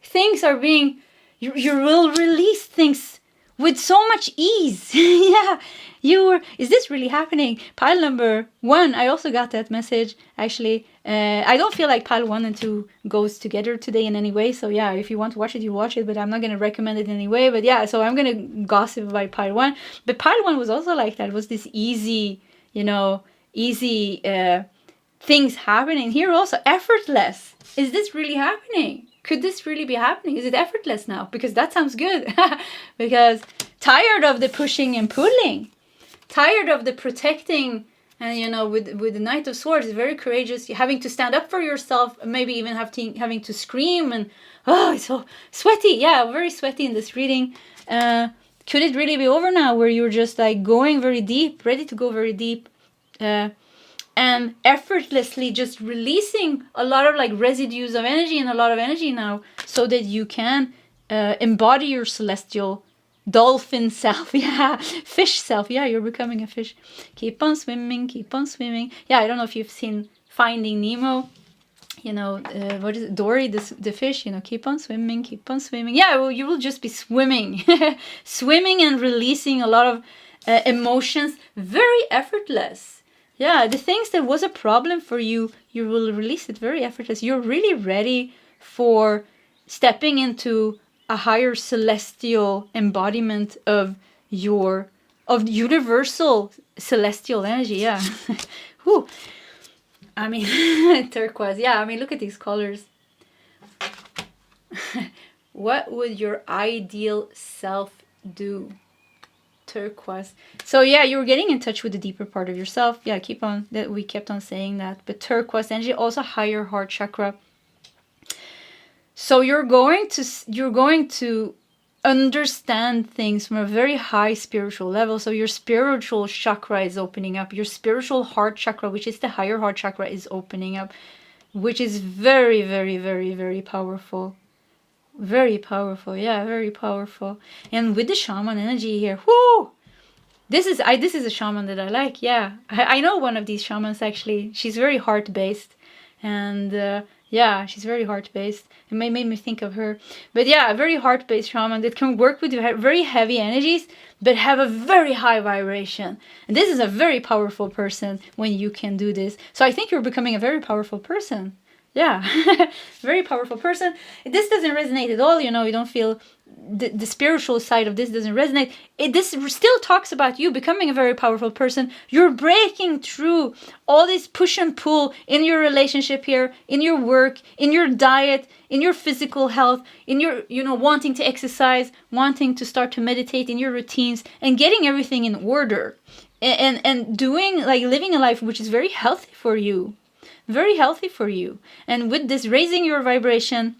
S1: Things are being, you will release things with so much ease. Yeah, is this really happening? Pile number 1, I also got that message, actually. I don't feel like pile 1 and 2 goes together today in any way. So yeah, if you want to watch it, you watch it, but I'm not going to recommend it in any way. But yeah, so I'm going to gossip about pile 1. But pile 1 was also like that. It was this easy, easy things happening. Here also, effortless. Is this really happening? Could this really be happening? Is it effortless now? Because that sounds good. Because tired of the pushing and pulling. Tired of the protecting. And, with the Knight of Swords, it's very courageous. You're having to stand up for yourself. Maybe even having to scream. And, it's so sweaty. Yeah, very sweaty in this reading. Could it really be over now, where you're just like going very deep, ready to go very deep? And effortlessly just releasing a lot of like residues of energy and a lot of energy now, so that you can embody your celestial dolphin self. Yeah, fish self. Yeah, you're becoming a fish. Keep on swimming, keep on swimming. Yeah, I don't know if you've seen Finding Nemo. What is it? Dory, the fish, keep on swimming, keep on swimming. Yeah, well, you will just be swimming. Swimming and releasing a lot of emotions, very effortless. Yeah, the things that was a problem for you, You will release it very effortless. You're really ready for stepping into a higher celestial embodiment of universal celestial energy. Yeah. Whew. I mean, turquoise. Yeah, I mean, look at these colors. What would your ideal self do? Turquoise. So yeah, you're getting in touch with the deeper part of yourself. Yeah, we kept on saying that. But turquoise energy, also higher heart chakra. So you're going to understand things from a very high spiritual level. So your spiritual chakra is opening up. Your spiritual heart chakra, which is the higher heart chakra, is opening up, which is very, very, very, very powerful. Very powerful. Yeah, very powerful. And with the shaman energy here, whoo! This is a shaman that I like. Yeah, I know one of these shamans actually. She's very heart-based, and yeah, she's very heart-based. It made me think of her. But yeah, a very heart-based shaman that can work with very heavy energies, but have a very high vibration. And this is a very powerful person when you can do this. So I think you're becoming a very powerful person. Yeah, very powerful person. This doesn't resonate at all, you know, you don't feel the spiritual side of this doesn't resonate. This still talks about you becoming a very powerful person. You're breaking through all this push and pull in your relationship here, in your work, in your diet, in your physical health, in your, you know, wanting to exercise, wanting to start to meditate, in your routines, and getting everything in order. And doing, like, living a life which is very healthy for you. Very healthy for you. And with this, raising your vibration,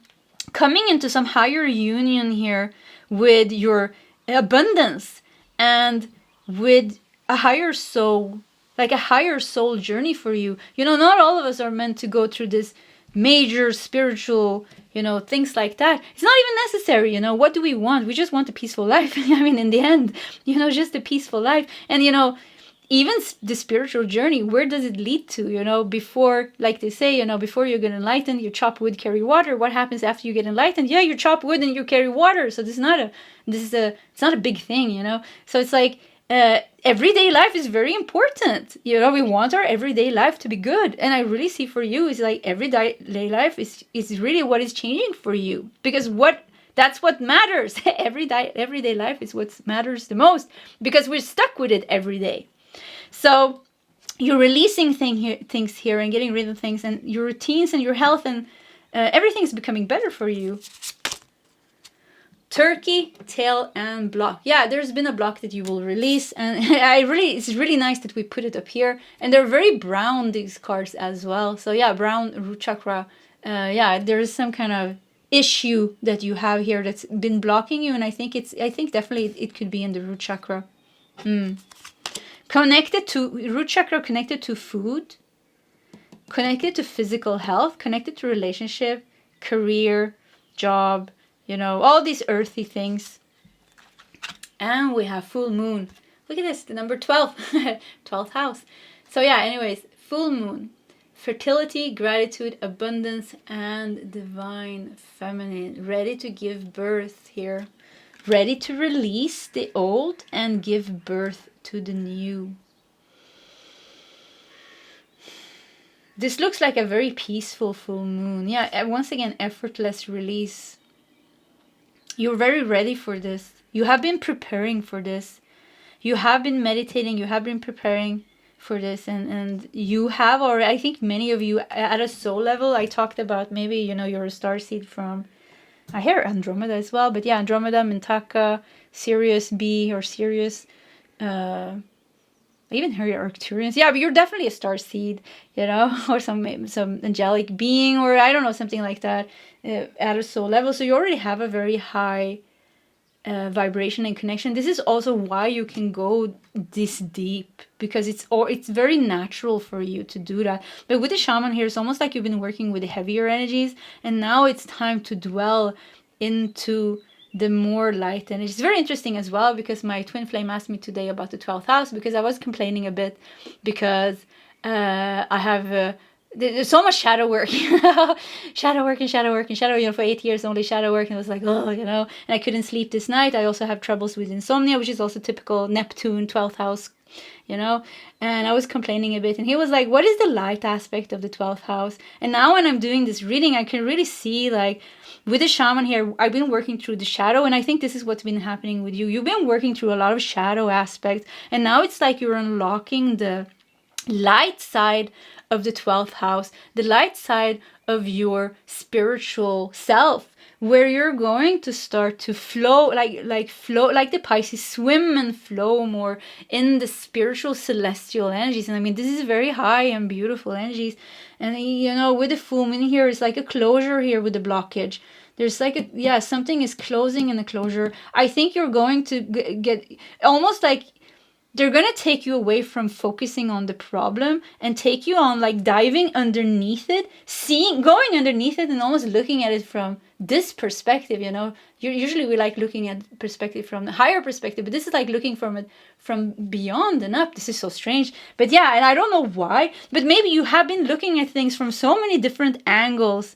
S1: coming into some higher union here with your abundance and with a higher soul, like a higher soul journey for you. You know, not all of us are meant to go through this major spiritual, you know, things like that. It's not even necessary, you know. What do we want? We just want a peaceful life. I mean, in the end, you know, just a peaceful life. And, you know, even the spiritual journey, where does it lead to? You know, before, like they say, you know, before you get enlightened, you chop wood, carry water. What happens after you get enlightened? Yeah, you chop wood and you carry water. So it's not a big thing, you know. So it's like everyday life is very important. You know, we want our everyday life to be good. And I really see for you is like everyday life is really what is changing for you, because that's what matters. Everyday life is what matters the most, because we're stuck with it every day. So you're releasing things here and getting rid of things, and your routines and your health and everything's becoming better for you. Turkey, tail, and block. Yeah, there's been a block that you will release, and it's really nice that we put it up here. And they're very brown, these cards as well. So yeah, brown root chakra. Yeah, there is some kind of issue that you have here that's been blocking you, and I think definitely it could be in the root chakra. Connected to root chakra, connected to food, connected to physical health, connected to relationship, career, job, you know, all these earthy things. And we have full moon. Look at this, the number 12, 12th house. So yeah, anyways, full moon, fertility, gratitude, abundance, and divine feminine, ready to give birth here, ready to release the old and give birth to the new. This looks like a very peaceful full moon. Yeah, once again, effortless release. You're very ready for this. You have been preparing for this. You have been meditating. You have been preparing for this. And you have already, I think many of you at a soul level, I talked about maybe, you know, you're a starseed from, I hear Andromeda as well. But yeah, Andromeda, Mintaka, Sirius B or Sirius. I even hear your Arcturians. Yeah, but you're definitely a star seed, you know, or some angelic being, or I don't know, something like that at a soul level. So you already have a very high vibration and connection. This is also why you can go this deep, because it's very natural for you to do that. But with the shaman here, it's almost like you've been working with the heavier energies, and now it's time to dwell into the more light. And it's very interesting as well, because my twin flame asked me today about the 12th house, because I was complaining a bit because I have there's so much shadow work, shadow work and shadow work and shadow, for 8 years only shadow work, and it was like, oh, and I couldn't sleep this night. I also have troubles with insomnia, which is also typical Neptune 12th house, and I was complaining a bit, and he was like, what is the light aspect of the 12th house? And now when I'm doing this reading, I can really see, like, with the shaman here, I've been working through the shadow, and I think this is what's been happening with you. You've been working through a lot of shadow aspects, and now it's like you're unlocking the light side of the 12th house, the light side of your spiritual self, where you're going to start to flow, like the Pisces, swim and flow more in the spiritual celestial energies. And I mean, this is very high and beautiful energies. And with the full moon here, it's like a closure here with the blockage. There's like something is closing in the closure. I think you're going to get almost like they're going to take you away from focusing on the problem and take you on like diving underneath it, going underneath it and almost looking at it from this perspective, Usually we like looking at perspective from the higher perspective, but this is like looking from it from beyond and up. This is so strange. But yeah, and I don't know why, but maybe you have been looking at things from so many different angles.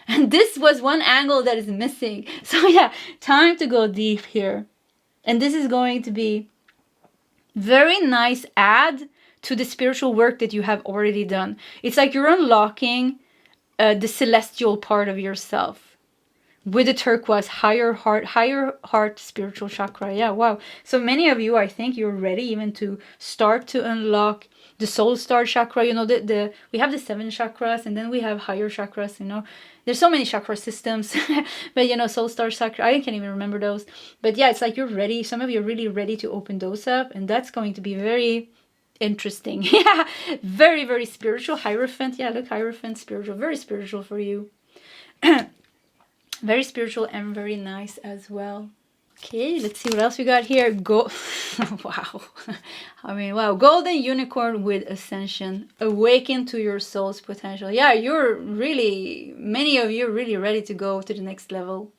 S1: And this was one angle that is missing. So yeah, time to go deep here. And this is going to be very nice add to the spiritual work that you have already done. It's like you're unlocking the celestial part of yourself with the turquoise higher heart spiritual chakra. Yeah, wow. So many of you, I think you're ready even to start to unlock the soul star chakra. We have the 7 chakras, and then we have higher chakras. There's so many chakra systems, but soul star chakra, I can't even remember those. But yeah, it's like you're ready. Some of you are really ready to open those up, and that's going to be very interesting. Yeah, very, very spiritual. Hierophant. Yeah, look, Hierophant, spiritual, very spiritual for you. Very spiritual and very nice as well. Okay, let's see what else we got here. Wow. I mean, wow. Golden unicorn with ascension. Awaken to your soul's potential. Yeah, many of you are really ready to go to the next level.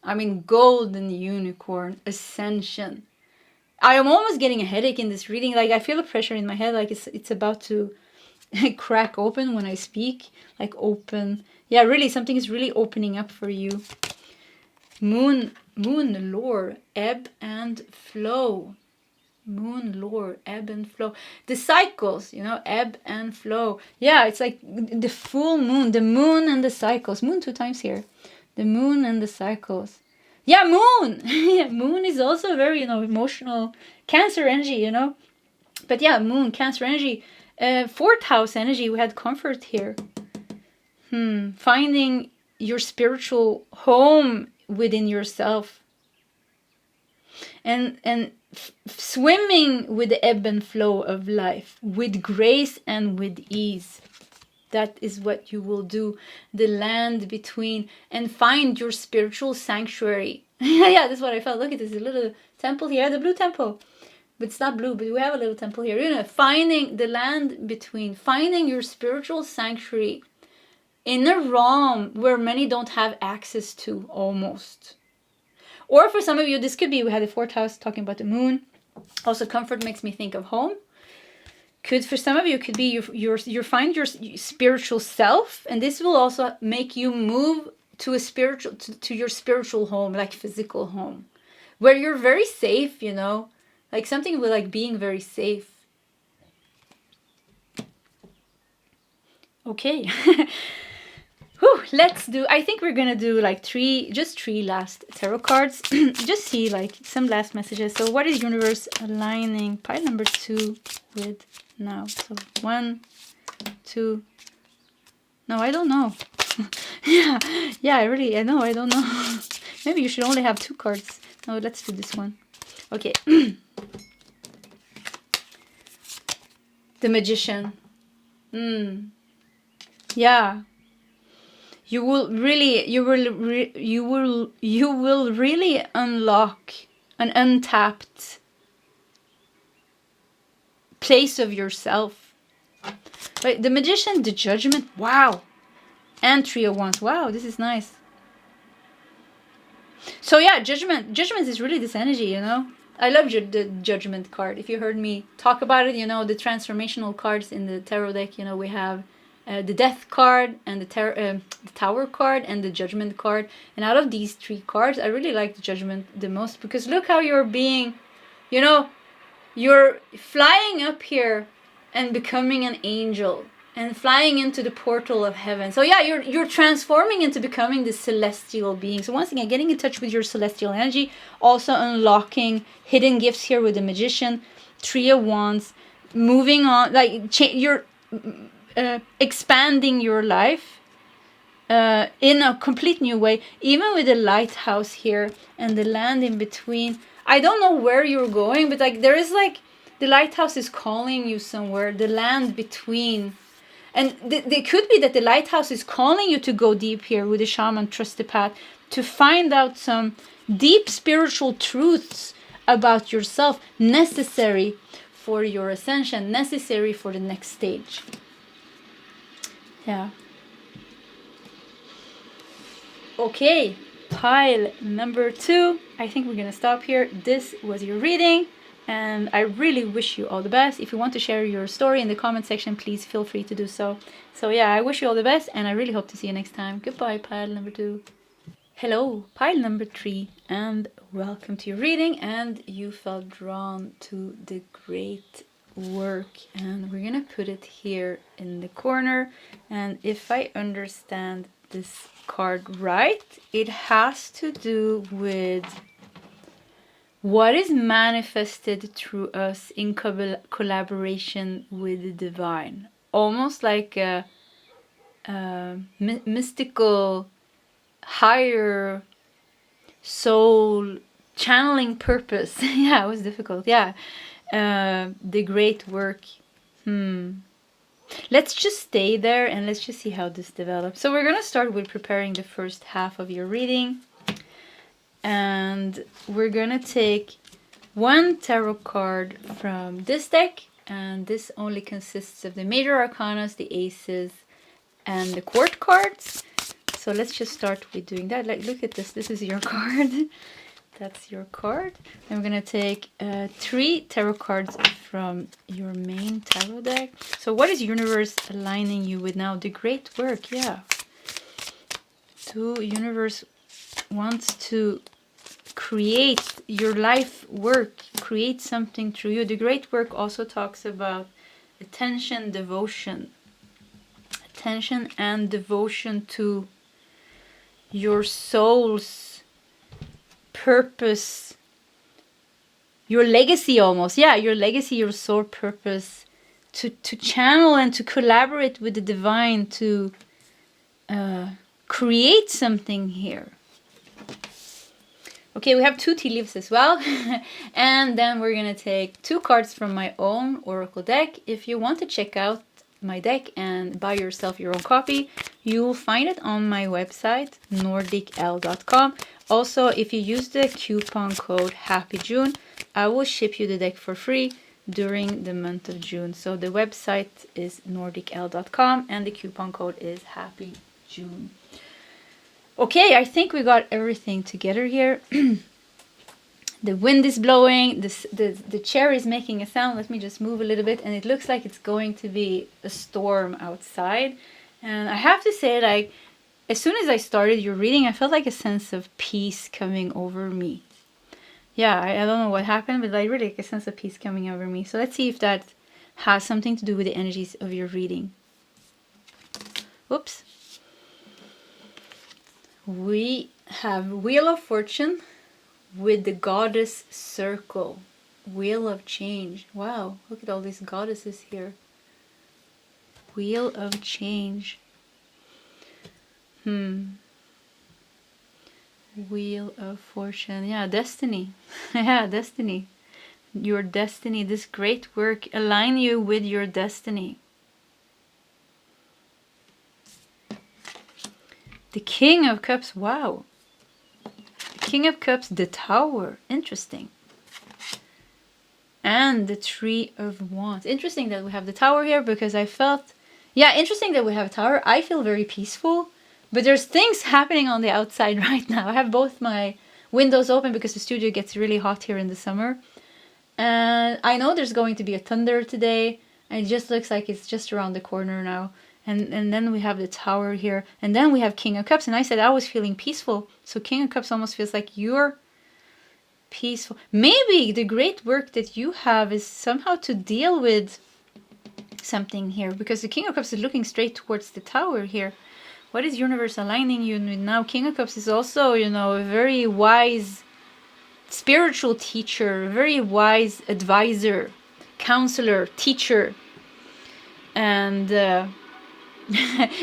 S1: I mean, golden unicorn, ascension. I am almost getting a headache in this reading. Like, I feel a pressure in my head, like it's about to crack open when I speak. Like, open. Yeah, really, something is really opening up for you. Moon lore, ebb and flow. Moon lore, ebb and flow. The cycles, ebb and flow. Yeah, it's like the full moon, the moon and the cycles. Moon 2 times here. The moon and the cycles. Yeah, moon. Moon is also very, emotional. Cancer energy, But yeah, moon, Cancer energy. 4th house energy, we had comfort here. Finding your spiritual home within yourself. And swimming with the ebb and flow of life. With grace and with ease. That is what you will do. The land between. And find your spiritual sanctuary. Yeah, that's what I felt. Look at this little temple here. The blue temple. But it's not blue, but we have a little temple here. Finding the land between. Finding your spiritual sanctuary. In a realm where many don't have access to, almost. Or for some of you, this could be, we had the 4th house talking about the moon. Also, comfort makes me think of home. For some of you, could be you find your spiritual self, and this will also make you move to to your spiritual home, like physical home, where you're very safe, like something with like being very safe. Okay. I think we're gonna do like 3 last tarot cards. Just see like some last messages. So what is universe aligning pile number 2 with now? So 1, 2. No, I don't know. yeah, I don't know. Maybe you should only have 2 cards. No, let's do this one. Okay. The Magician. Yeah. You will really unlock an untapped place of yourself. Right, the Magician, the Judgment, wow. And 3 of Wands. Wow, this is nice. So yeah, Judgment is really this energy, I love the Judgment card. If you heard me talk about it, the transformational cards in the tarot deck, we have the Death card, and the Tower card, and the Judgment card. And out of these 3 cards, I really like the Judgment the most, because look how you're being, you know, you're flying up here and becoming an angel and flying into the portal of heaven. So yeah, you're transforming into becoming the celestial being. So once again, getting in touch with your celestial energy, also unlocking hidden gifts here with the Magician, 3 of Wands, moving on, like you're expanding your life in a complete new way, even with the lighthouse here and the land in between. I don't know where you're going, but like there is like the lighthouse is calling you somewhere, the land between. And it could be that the lighthouse is calling you to go deep here with the shaman, trust the path, to find out some deep spiritual truths about yourself necessary for your ascension, necessary for the next stage. Yeah. Okay, pile number 2. I think we're gonna stop here. This was your reading, and I really wish you all the best. If you want to share your story in the comment section, please feel free to do so. So yeah, I wish you all the best, and I really hope to see you next time. Goodbye, pile number 2. Hello, pile number 3, and welcome to your reading. And you felt drawn to the great work, and we're gonna put it here in the corner. And if I understand this card right, it has to do with what is manifested through us in collaboration with the divine, almost like a mystical higher soul channeling purpose. Yeah, it was difficult. Yeah, the great work. Let's just stay there and let's just see how this develops. So we're gonna start with preparing the first half of your reading, and we're gonna take 1 tarot card from this deck, and this only consists of the major arcanas, the aces, and the court cards. So let's just start with doing that. Like, look at this. This is your card. That's your card. And we're gonna take 3 tarot cards from your main tarot deck. So what is universe aligning you with now? The great work, yeah. The universe wants to create your life work, create something through you. The great work also talks about attention, devotion. Attention and devotion to your soul's purpose, your legacy almost. Yeah, your legacy, your soul purpose, to channel and to collaborate with the divine to create something here. Okay, we have 2 tea leaves as well. And then we're gonna take 2 cards from my own oracle deck. If you want to check out my deck and buy yourself your own copy, you will find it on my website, nordicl.com. Also, if you use the coupon code HAPPYJune, I will ship you the deck for free during the month of June. So the website is nordicl.com and the coupon code is HAPPYJune. Okay, I think we got everything together here. The wind is blowing, the chair is making a sound. Let me just move a little bit, and it looks like it's going to be a storm outside. And I have to say, like, as soon as I started your reading, I felt like a sense of peace coming over me. Yeah, I don't know what happened, but I really like a sense of peace coming over me. So let's see if that has something to do with the energies of your reading. Oops. We have Wheel of Fortune with the Goddess Circle. Wheel of Change. Wow, look at all these goddesses here. Wheel of Change. Wheel of Fortune. Yeah, destiny. Yeah, destiny. Your destiny. This great work align you with your destiny. The King of Cups. Wow. The King of Cups, the Tower. Interesting. And the Three of Wands. Interesting that we have the Tower here, because I felt... Yeah, interesting that we have a Tower. I feel very peaceful. But there's things happening on the outside right now. I have both my windows open because the studio gets really hot here in the summer. And I know there's going to be a thunder today. And it just looks like it's just around the corner now. And then we have the Tower here. And then we have King of Cups. And I said I was feeling peaceful. So King of Cups almost feels like you're peaceful. Maybe the great work that you have is somehow to deal with something here. Because the King of Cups is looking straight towards the Tower here. What is universe aligning you with now? King of Cups is also, you know, a very wise spiritual teacher, a very wise advisor, counselor, teacher. And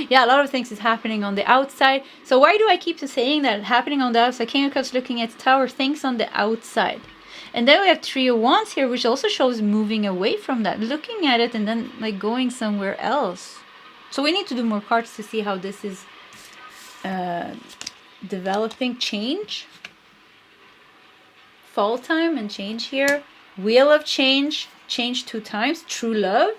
S1: yeah, a lot of things is happening on the outside. So why do I keep saying that? Happening on the outside. King of Cups looking at the Tower, things on the outside. And then we have Three of Wands here, which also shows moving away from that, looking at it and then like going somewhere else. So we need to do more cards to see how this is developing. Change. Fall time and change here. Wheel of change. Change 2 times. True love.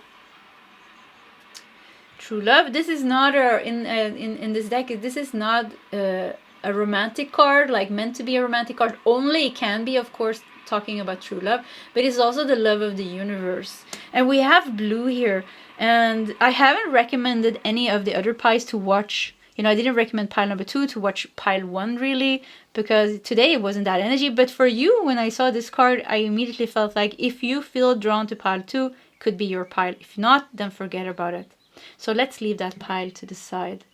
S1: True love. This is not in this deck. This is not a romantic card, like meant to be a romantic card. Only it can be, of course, talking about true love, but it's also the love of the universe. And we have blue here, and I haven't recommended any of the other piles to watch. You know, I didn't recommend pile number 2 to watch pile 1 really, because today it wasn't that energy. But for you, when I saw this card, I immediately felt like if you feel drawn to pile 2, could be your pile. If not, then forget about it. So let's leave that pile to the side.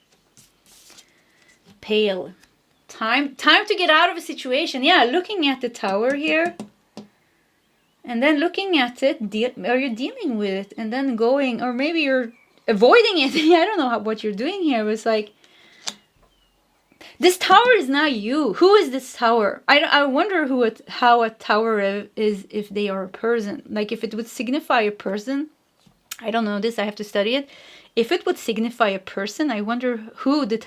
S1: Pale. Time to get out of a situation. Yeah, looking at the Tower here. And then looking at it, are you dealing with it? And then going, or maybe you're avoiding it. I don't know what you're doing here. But it's like, this Tower is not you. Who is this Tower? I wonder how a Tower is if they are a person. Like if it would signify a person. I don't know this. I have to study it. If it would signify a person, I wonder how the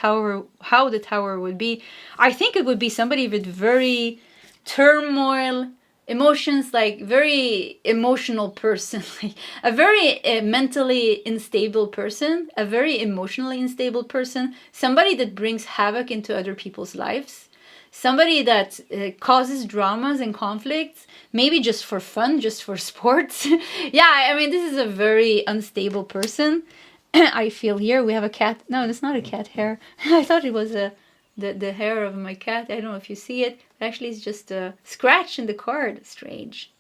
S1: Tower would be. I think it would be somebody with very turmoil, emotions, like very emotional person, like a very mentally unstable person, a very emotionally unstable person, somebody that brings havoc into other people's lives, somebody that causes dramas and conflicts, maybe just for fun, just for sports. Yeah, I mean, this is a very unstable person. I feel here we have a cat. No, it's not a cat hair. I thought it was the hair of my cat. I don't know if you see it. Actually, it's just a scratch in the card. Strange.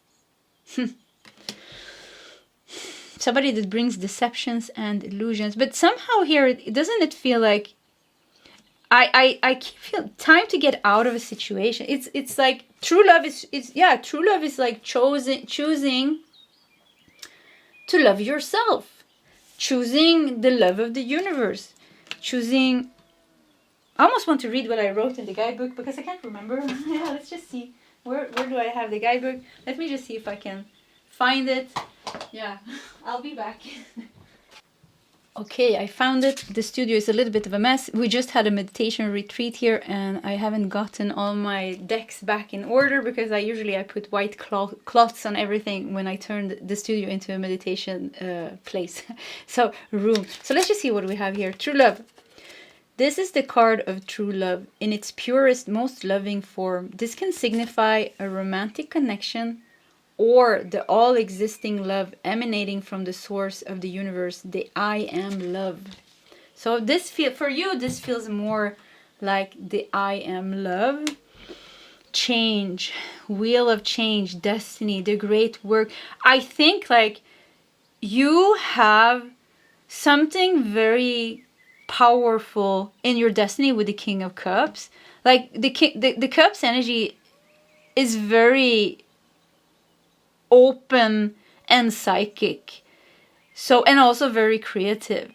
S1: Somebody that brings deceptions and illusions. But somehow here, doesn't it feel like I keep feeling time to get out of a situation. It's like true love is true love is like choosing to love yourself. Choosing the love of the universe. Choosing... I almost want to read what I wrote in the guidebook because I can't remember. Yeah, let's just see. Where do I have the guidebook? Let me just see if I can find it. Yeah, I'll be back. Okay, I found it. The studio is a little bit of a mess. We just had a meditation retreat here and I haven't gotten all my decks back in order because I put white cloths on everything when I turned the studio into a meditation place. So, room. So let's just see what we have here. True love. This is the card of true love in its purest, most loving form. This can signify a romantic connection or the all-existing love emanating from the source of the universe, the I am love. So for you, this feels more like the I am love. Change, wheel of change, destiny, the great work. I think like you have something very powerful in your destiny with the King of Cups. Like the Cups energy is very open and psychic, so, and also very creative,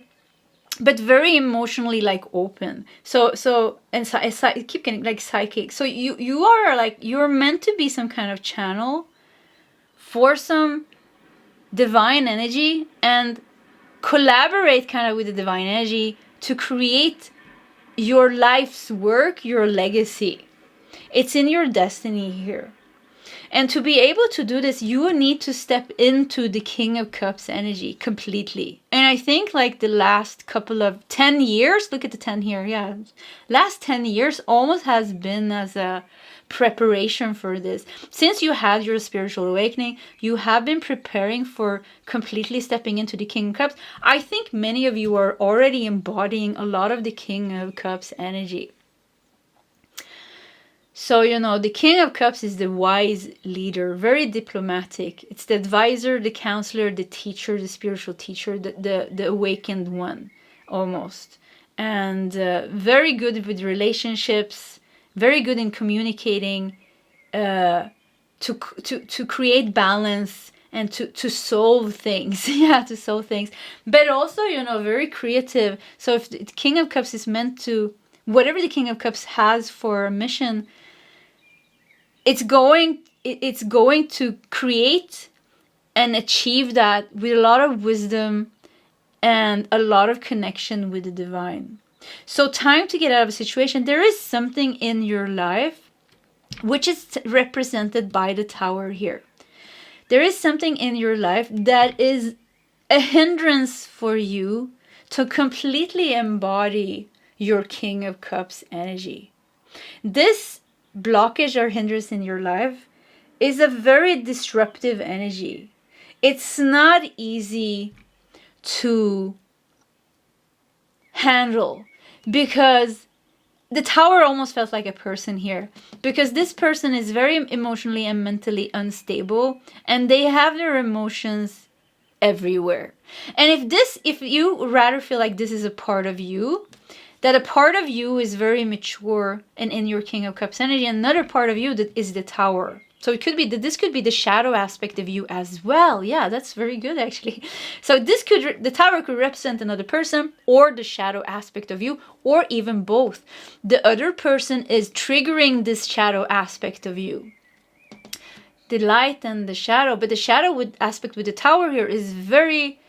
S1: but very emotionally like open. So and I keep getting like psychic. So you are like, you're meant to be some kind of channel for some divine energy and collaborate kind of with the divine energy to create your life's work, your legacy. It's in your destiny here. And to be able to do this, you need to step into the King of Cups energy completely. And I think like the last couple of 10 years, look at the 10 here, yeah. Last 10 years almost has been as a preparation for this. Since you had your spiritual awakening, you have been preparing for completely stepping into the King of Cups. I think many of you are already embodying a lot of the King of Cups energy. So, you know, the King of Cups is the wise leader, very diplomatic. It's the advisor, the counselor, the teacher, the spiritual teacher, the awakened one, almost. And very good with relationships, very good in communicating, to create balance and to solve things. Yeah, to solve things. But also, you know, very creative. So if the King of Cups is meant to, whatever the King of Cups has for a mission, it's going to create and achieve that with a lot of wisdom and a lot of connection with the divine. So time to get out of a situation. There is something in your life which is represented by the Tower here. There is something in your life that is a hindrance for you to completely embody your King of Cups energy. This blockage or hindrance in your life is a very disruptive energy. It's not easy to handle because the Tower almost felt like a person here, because this person is very emotionally and mentally unstable, and they have their emotions everywhere. And if you rather feel like this is a part of you, that a part of you is very mature and in your King of Cups energy, another part of you that is the Tower. So it could be that this could be the shadow aspect of you as well. Yeah, that's very good actually. So the Tower could represent another person or the shadow aspect of you, or even both. The other person is triggering this shadow aspect of you. The light and the shadow, but the shadow aspect with the Tower here is very,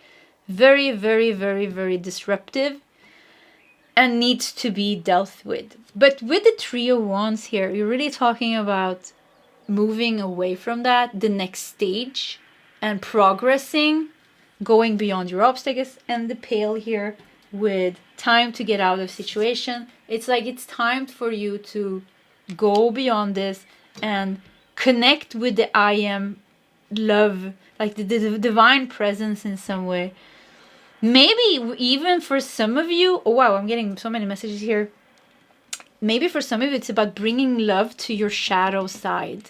S1: very, very, very, very disruptive and needs to be dealt with. But with the Three of Wands here, you're really talking about moving away from that, the next stage, and progressing, going beyond your obstacles. And the Pale here with time to get out of situation. It's like it's time for you to go beyond this and connect with the I am love, like the divine presence in some way. Maybe even for some of you, oh wow, I'm getting so many messages here. Maybe for some of you, it's about bringing love to your shadow side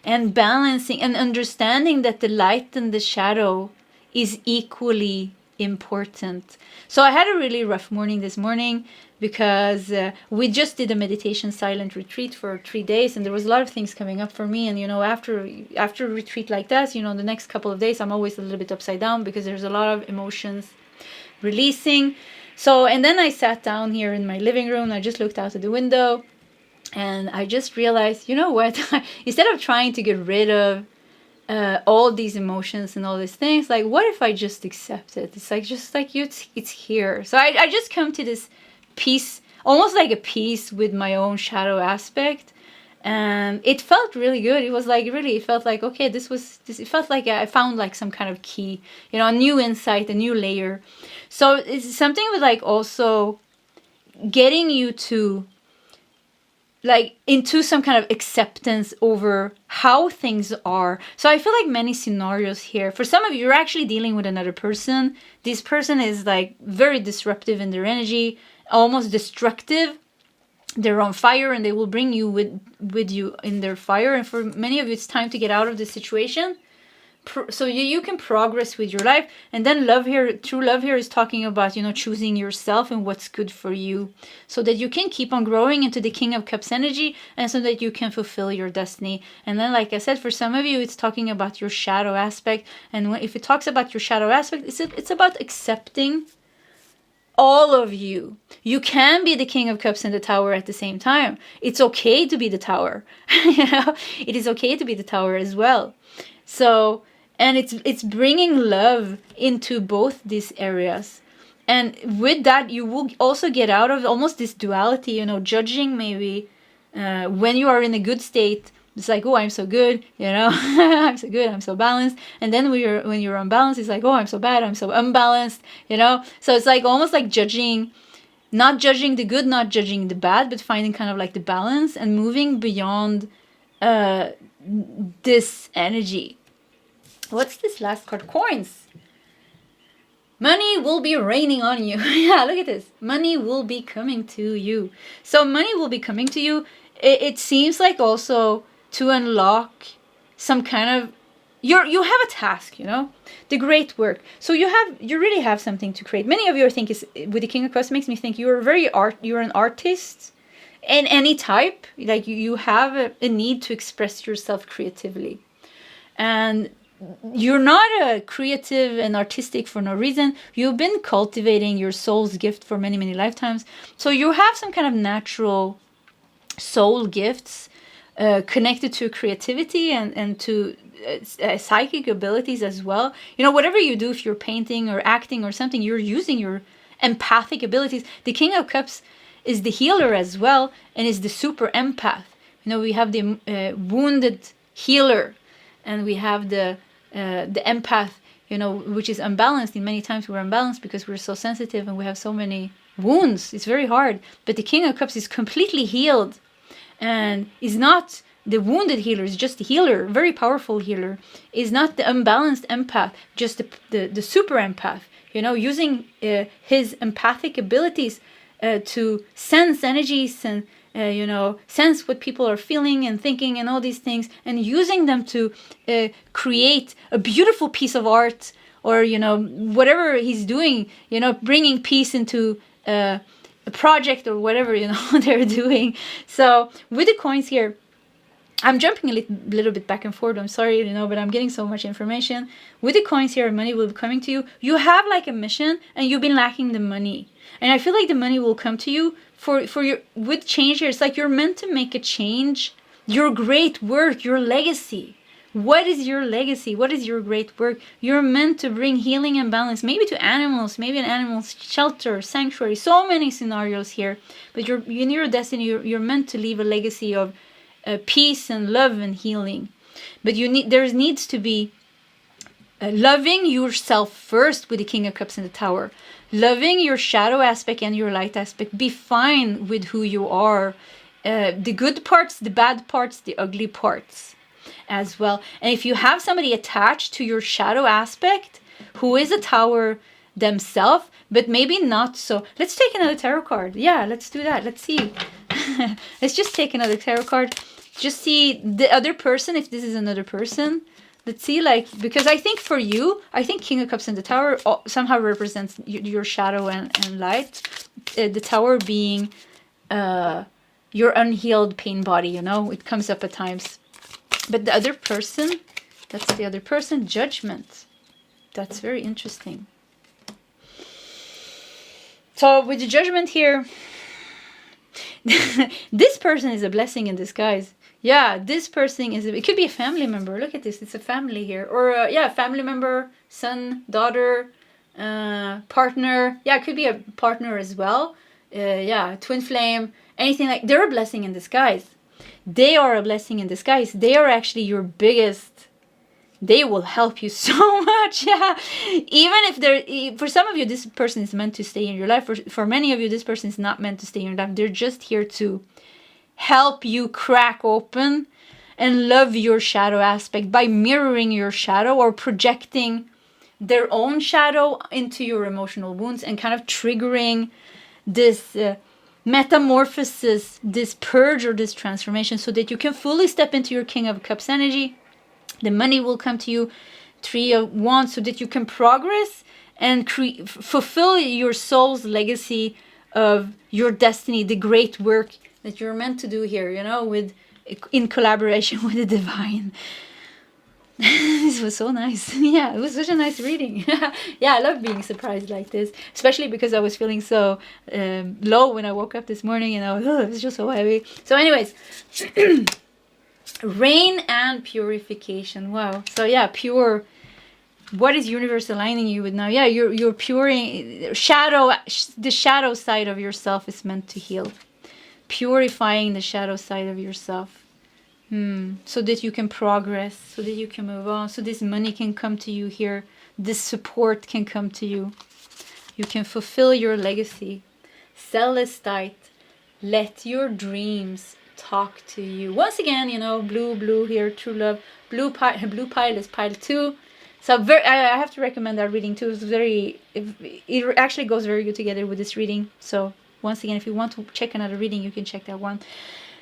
S1: and balancing and understanding that the light and the shadow is equally important. So I had a really rough morning this morning because we just did a meditation silent retreat for 3 days, and there was a lot of things coming up for me. And you know, after a retreat like that, you know, the next couple of days I'm always a little bit upside down because there's a lot of emotions releasing. So, and then I sat down here in my living room, I just looked out of the window, and I just realized, you know what, instead of trying to get rid of all these emotions and all these things, like, what if I just accept it? It's like, just like you, it's here. So I just come to this peace, almost like a peace with my own shadow aspect. And it felt really good. It was like, really, it felt like, okay, it felt like I found like some kind of key, you know, a new insight, a new layer. So it's something with like also getting you to like into some kind of acceptance over how things are. So I feel like many scenarios here, for some of you, you're actually dealing with another person. This person is like very disruptive in their energy, almost destructive. They're on fire and they will bring you with you in their fire. And for many of you, it's time to get out of this situation so you can progress with your life. And then love here, true love here is talking about, you know, choosing yourself and what's good for you so that you can keep on growing into the King of Cups energy and so that you can fulfill your destiny. And then, like I said, for some of you, it's talking about your shadow aspect. And if it talks about your shadow aspect, it's about accepting all of you. You can be the King of Cups and the Tower at the same time. It's okay to be the Tower. You know, it is okay to be the Tower as well. So, and it's bringing love into both these areas. And with that, you will also get out of almost this duality, you know, judging maybe when you are in a good state. It's like, oh, I'm so good, you know, I'm so good, I'm so balanced. And then when you're unbalanced, it's like, oh, I'm so bad, I'm so unbalanced, you know. So it's like almost like judging, not judging the good, not judging the bad, but finding kind of like the balance and moving beyond this energy. What's this last card? Coins. Money will be raining on you. Yeah, look at this. Money will be coming to you. So money will be coming to you. It seems like also to unlock some kind of, you have a task, you know, the great work. So you really have something to create. Many of you, I think, is with the King of Cups, makes me think you're an artist in any type. Like you have a need to express yourself creatively, and you're not a creative and artistic for no reason. You've been cultivating your soul's gift for many, many lifetimes. So you have some kind of natural soul gifts connected to creativity and to psychic abilities as well. You know, whatever you do, if you're painting or acting or something, you're using your empathic abilities. The King of Cups is the healer as well, and is the super empath. You know, we have the wounded healer, and we have the empath, you know, which is unbalanced. And many times we're unbalanced because we're so sensitive and we have so many wounds. It's very hard. But the King of Cups is completely healed, and is not the wounded healer, is just the healer, very powerful healer. Is not the unbalanced empath, just the super empath, you know, using his empathic abilities to sense energies and you know, sense what people are feeling and thinking and all these things, and using them to create a beautiful piece of art, or, you know, whatever he's doing, you know, bringing peace into a project or whatever, you know, they're doing. So with the coins here, I'm jumping a little bit back and forth. I'm sorry, you know, but I'm getting so much information. With the coins here, money will be coming to you. You have like a mission, and you've been lacking the money. And I feel like the money will come to you for your, with change here. It's like you're meant to make a change. Your great work, your legacy. What is your legacy? What is your great work? You're meant to bring healing and balance, maybe to animals, maybe an animal shelter, sanctuary. So many scenarios here. But you're in your destiny. You're meant to leave a legacy of peace and love and healing. But there needs to be loving yourself first with the King of Cups in the Tower. Loving your shadow aspect and your light aspect. Be fine with who you are. The good parts, the bad parts, the ugly parts as well. And if you have somebody attached to your shadow aspect who is a Tower themselves, but maybe not so. Let's take another tarot card. Yeah, let's do that. Let's see. Let's just take another tarot card. Just see the other person, if this is another person. Let's see, like, because I think for you, I think King of Cups in the Tower somehow represents your shadow and light. The Tower being your unhealed pain body, you know, it comes up at times. But the other person, that's the other person, Judgment. That's very interesting. So with the Judgment here, this person is a blessing in disguise. Yeah, this person it could be a family member. Look at this. It's a family here. Or, family member, son, daughter, partner. Yeah, it could be a partner as well. Twin flame, anything like. They're a blessing in disguise. They are a blessing in disguise. They are actually your biggest. They will help you so much. Yeah, even if for some of you, this person is meant to stay in your life. For many of you, this person is not meant to stay in your life. They're just here to help you crack open and love your shadow aspect by mirroring your shadow or projecting their own shadow into your emotional wounds and kind of triggering this metamorphosis, this purge or this transformation, so that you can fully step into your King of Cups energy. The money will come to you, 3 of Wands, so that you can progress and fulfill your soul's legacy of your destiny, the great work that you're meant to do here, you know, in collaboration with the divine. This was so nice. Yeah, it was such a nice reading. Yeah, I love being surprised like this, especially because I was feeling so low when I woke up this morning, and it was just so heavy. So anyways, rain and purification. Wow. So yeah, pure. What is universe aligning you with now? Yeah, you're puring shadow. The shadow side of yourself is meant to heal. Purifying the shadow side of yourself, so that you can progress, so that you can move on, so this money can come to you here, this support can come to you, you can fulfill your legacy. Celestite, let your dreams talk to you. Once again, you know, blue here, true love. Blue pile is pile 2. So I have to recommend that reading too. It actually goes very good together with this reading. So once again, if you want to check another reading, you can check that one.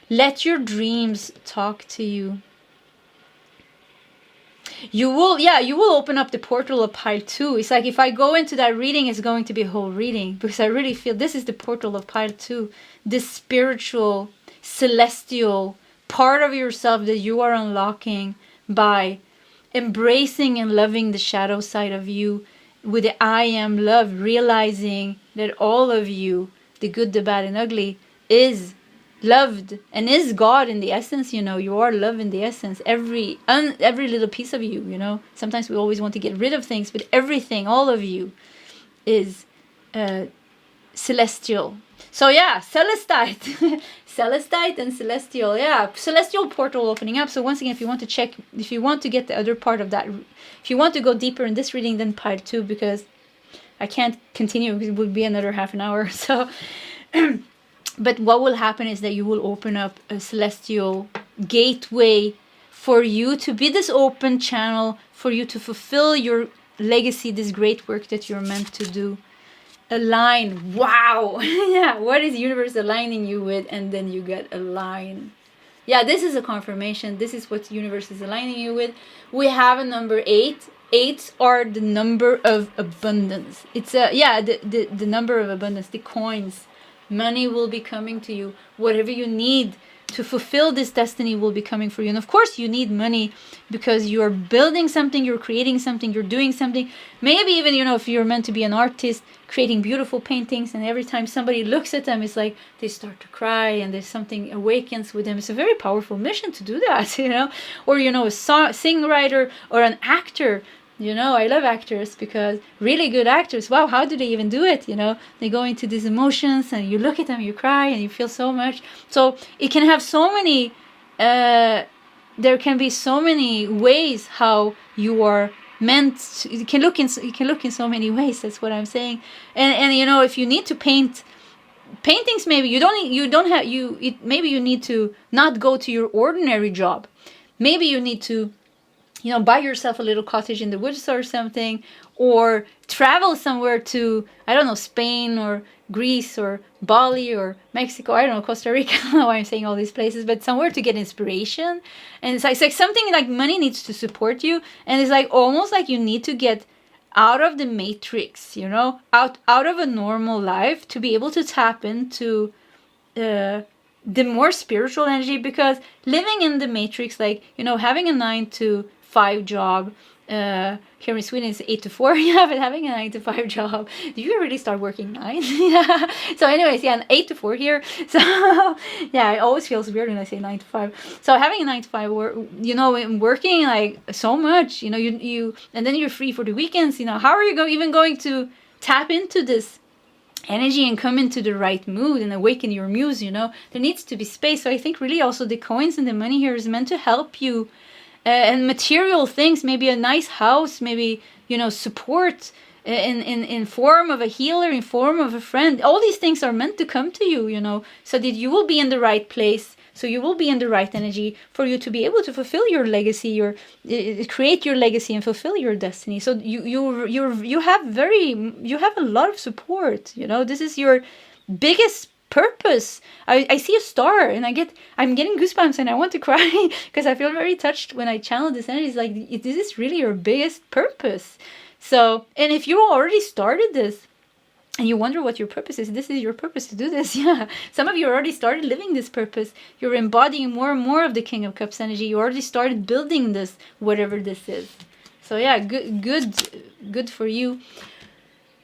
S1: Let your dreams talk to you. You will open up the portal of pile 2. It's like if I go into that reading, it's going to be a whole reading, because I really feel this is the portal of pile 2. This spiritual, celestial part of yourself that you are unlocking by embracing and loving the shadow side of you with the I am love, realizing that all of you, the good, the bad, and ugly, is loved and is God in the essence. You know, you are love in the essence. Every little piece of you, you know. Sometimes we always want to get rid of things, but everything, all of you, is celestial. So yeah, celestite. Celestite and celestial. Yeah, celestial portal opening up. So once again, if you want to get the other part of that, if you want to go deeper in this reading, then pile 2, because I can't continue because it would be another half an hour. So but what will happen is that you will open up a celestial gateway for you to be this open channel for you to fulfill your legacy, this great work that you're meant to do. Align. Wow. Yeah, what is universe aligning you with? And then you get align. Yeah, this is a confirmation. This is what the universe is aligning you with. We have a number 8. 8s are the number of abundance. It's the number of abundance, the coins. Money will be coming to you. Whatever you need to fulfill this destiny will be coming for you. And of course you need money because you're building something, you're creating something, you're doing something. Maybe even, you know, if you're meant to be an artist, creating beautiful paintings, and every time somebody looks at them, it's like they start to cry and there's something awakens with them. It's a very powerful mission to do that, you know. Or, you know, a singwriter or an actor. You know, I love actors because really good actors, wow, how do they even do it? You know, they go into these emotions and you look at them, you cry and you feel so much. So it can have so many, there can be so many ways how you are meant to, you can look in so many ways. That's what I'm saying. And you know, if you need to paint paintings, maybe maybe you need to not go to your ordinary job. Maybe you need to, you know, buy yourself a little cottage in the woods or something, or travel somewhere to, I don't know, Spain or Greece or Bali or Mexico, I don't know, Costa Rica. I don't know why I'm saying all these places, but somewhere to get inspiration. And it's like something like money needs to support you. And it's like almost like you need to get out of the matrix, you know, out of a normal life to be able to tap into the more spiritual energy, because living in the matrix, like, you know, having a 9-to-5 job, here in Sweden it's 8 to 4, yeah, but having a 9 to 5 job, do you really start working 9? Yeah. So anyways, yeah, an 8 to 4 here. So yeah, it always feels weird when I say 9 to 5. So having a 9 to 5 work, you know, working like so much, you know, you and then you're free for the weekends, you know, how are you even going to tap into this energy and come into the right mood and awaken your muse? You know, there needs to be space. So I think really also the coins and the money here is meant to help you, and material things, maybe a nice house, maybe, you know, support in form of a healer, in form of a friend. All these things are meant to come to you, you know, so that you will be in the right place, so you will be in the right energy for you to be able to fulfill your legacy, your create your legacy and fulfill your destiny. So you have a lot of support, you know. This is your biggest purpose. I see a star and I'm getting goosebumps and I want to cry because I feel very touched when I channel this energy. It's like, this is really your biggest purpose. So, and if you already started this and you wonder what your purpose is, this is your purpose to do this. Yeah, some of you already started living this purpose. You're embodying more and more of the King of Cups energy. You already started building this, whatever this is. So yeah, good for you.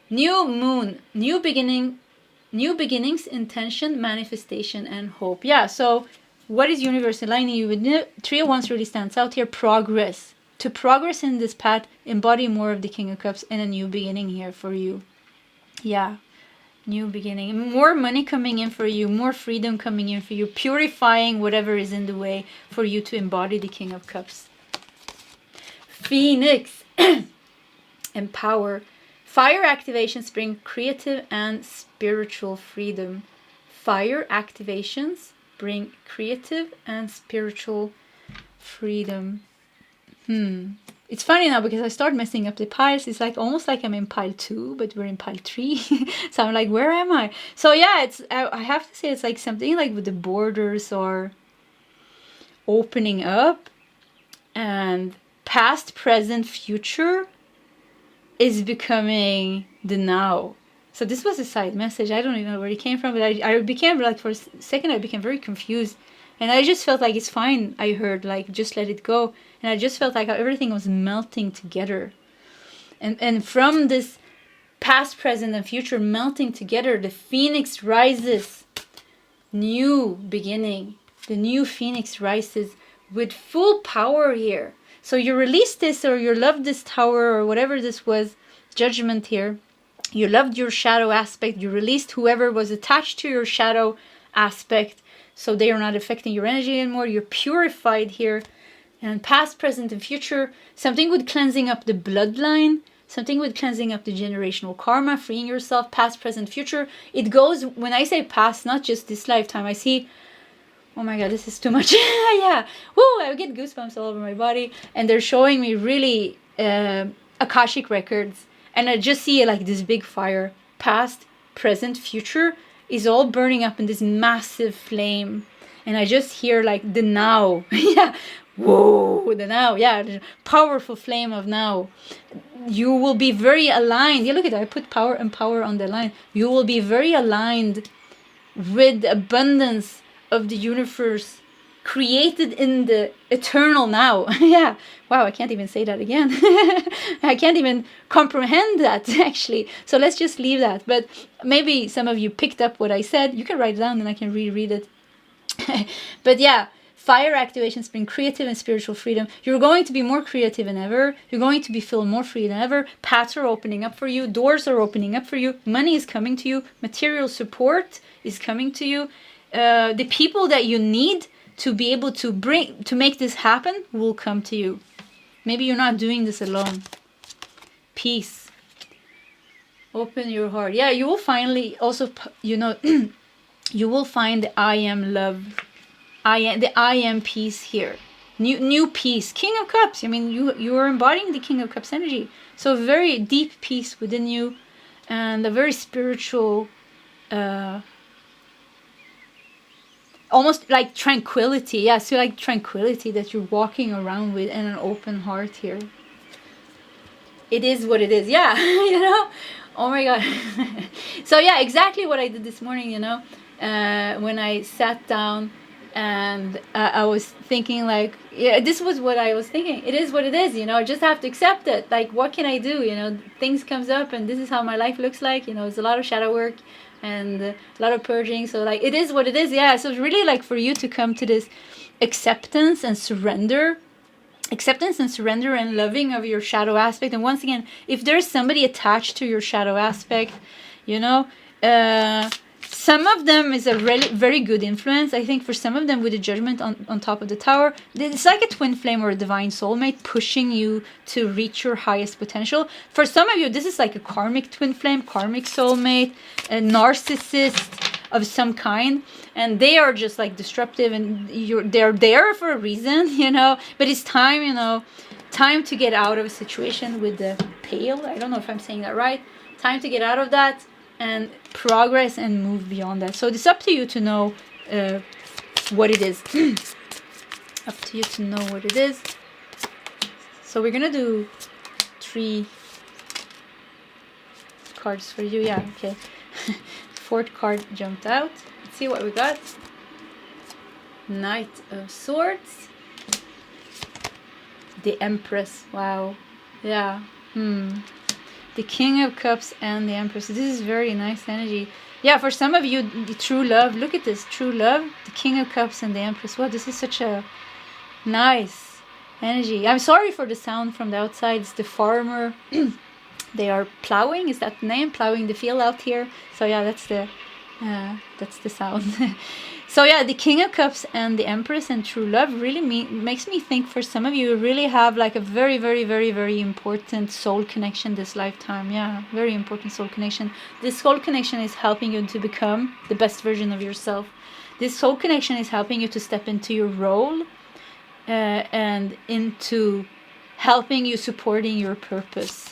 S1: New moon, new beginnings, intention, manifestation, and hope. Yeah, so what is universe aligning you with? 3 of Wands really stands out here. Progress. To progress in this path, embody more of the King of Cups and a new beginning here for you. Yeah, new beginning. More money coming in for you, more freedom coming in for you, purifying whatever is in the way for you to embody the King of Cups. Phoenix. Empower. Fire activations bring creative and spiritual freedom. Fire activations bring creative and spiritual freedom. It's funny now because I start messing up the piles. It's like almost like I'm in pile 2, but we're in pile 3. So I'm like, where am I? So yeah, it's I have to say it's like something like with the borders are opening up, and past, present, future is becoming the now. So this was a side message. I don't even know where it came from, but I became like, for a second I became very confused. And I just felt like it's fine. I heard like, just let it go. And I just felt like everything was melting together. And from this past, present, and future melting together, the phoenix rises. New beginning. The new phoenix rises with full power here. So you released this, or you loved this tower, or whatever this was, judgment here. You loved your shadow aspect. You released whoever was attached to your shadow aspect. So they are not affecting your energy anymore. You're purified here. And past, present, and future. Something with cleansing up the bloodline. Something with cleansing up the generational karma. Freeing yourself. Past, present, future. It goes, when I say past, not just this lifetime. I see, oh my god, this is too much. Yeah. Woo, I get goosebumps all over my body. And they're showing me really Akashic records. And I just see like this big fire. Past, present, future is all burning up in this massive flame. And I just hear like the now. Yeah. Whoa, the now. Yeah, the powerful flame of now. You will be very aligned. Yeah, look at that. I put power and power on the line. You will be very aligned with the abundance of the universe created in the eternal now. Yeah. Wow, I can't even say that again. I can't even comprehend that, actually. So let's just leave that. But maybe some of you picked up what I said. You can write it down and I can reread it. But yeah, fire activations bring creative and spiritual freedom. You're going to be more creative than ever. You're going to be feel more free than ever. Paths are opening up for you. Doors are opening up for you. Money is coming to you. Material support is coming to you. The people that you need to be able to make this happen will come to you. Maybe you're not doing this alone. Peace. Open your heart. Yeah, you will finally also, you will find the I am love. The I am peace here. New peace. King of Cups. I mean, you are embodying the King of Cups energy. So very deep peace within you, and a very spiritual, almost like tranquility. Yeah, so like tranquility that you're walking around with, and an open heart here. It is what it is. Yeah, Oh my god. So yeah, exactly what I did this morning, when I sat down and I was thinking like, yeah, this was what I was thinking. It is what it is, I just have to accept it. Like, what can I do? Things comes up and this is how my life looks like. It's a lot of shadow work and a lot of purging. So like, it is what it is. Yeah. So it's really like for you to come to this acceptance and surrender and loving of your shadow aspect. And once again, if there's somebody attached to your shadow aspect, some of them is a really very good influence. I think for some of them with the judgment on top of the tower, it's like a twin flame or a divine soulmate pushing you to reach your highest potential. For some of you, this is like a karmic twin flame, karmic soulmate, a narcissist of some kind, and they are just like disruptive, and they're there for a reason, but it's time, time to get out of a situation with the pail. I don't know if I'm saying that right. Time to get out of that and progress and move beyond that. So it's up to you to know what it is. Up to you to know what it is. So we're gonna do 3 cards for you. Yeah, okay. 4th card jumped out. Let's see what we got. Knight of Swords. The Empress. Wow. Yeah. The King of Cups and the Empress. This is very nice energy. Yeah, for some of you, the true love. Look at this. True love. The King of Cups and the Empress. Wow, this is such a nice energy. I'm sorry for the sound from the outside. It's the farmer. They are plowing. Is that the name? Plowing the field out here. So yeah, that's the sound. So yeah, the King of Cups and the Empress and true love really makes me think for some of you really have like a very, very, very, very important soul connection this lifetime. Yeah, very important soul connection. This soul connection is helping you to become the best version of yourself. This soul connection is helping you to step into your role and into helping you, supporting your purpose.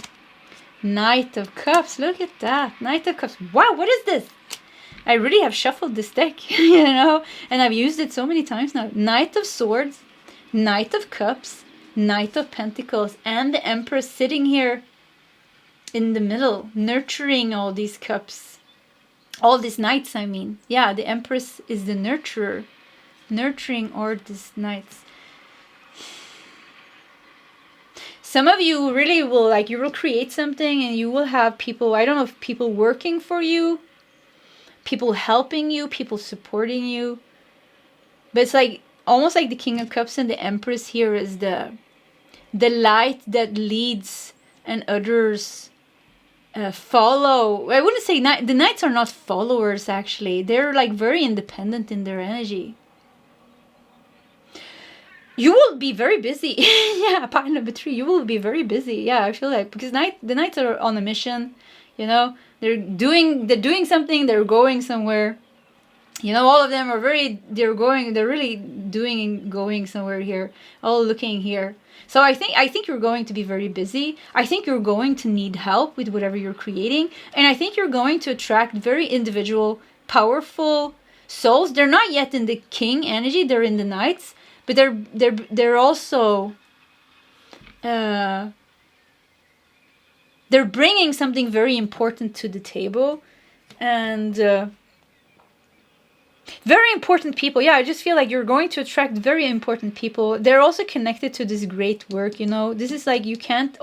S1: Knight of Cups, look at that. Knight of Cups. Wow, what is this? I really have shuffled this deck, you know, and I've used it so many times now. Knight of Swords, Knight of Cups, Knight of Pentacles, and the Empress sitting here in the middle, nurturing all these cups. All these knights, I mean. Yeah, the Empress is the nurturer, nurturing all these knights. Some of you really will, like, you will create something and you will have people, I don't know if people working for you, people helping you, people supporting you. But it's like, almost like the King of Cups and the Empress here is the light that leads and others follow. I wouldn't say the knights are not followers, actually. They're like very independent in their energy. You will be very busy. Yeah, pile number 3. You will be very busy. Yeah, I feel like, because the knights are on a mission. You know, they're doing something. They're going somewhere. You know, all of them are they're really doing and going somewhere here. All looking here. So I think you're going to be very busy. I think you're going to need help with whatever you're creating. And I think you're going to attract very individual, powerful souls. They're not yet in the king energy. They're in the knights. But they're also they're bringing something very important to the table, and very important people. Yeah, I just feel like you're going to attract very important people. They're also connected to this great work. You know, this is like you can't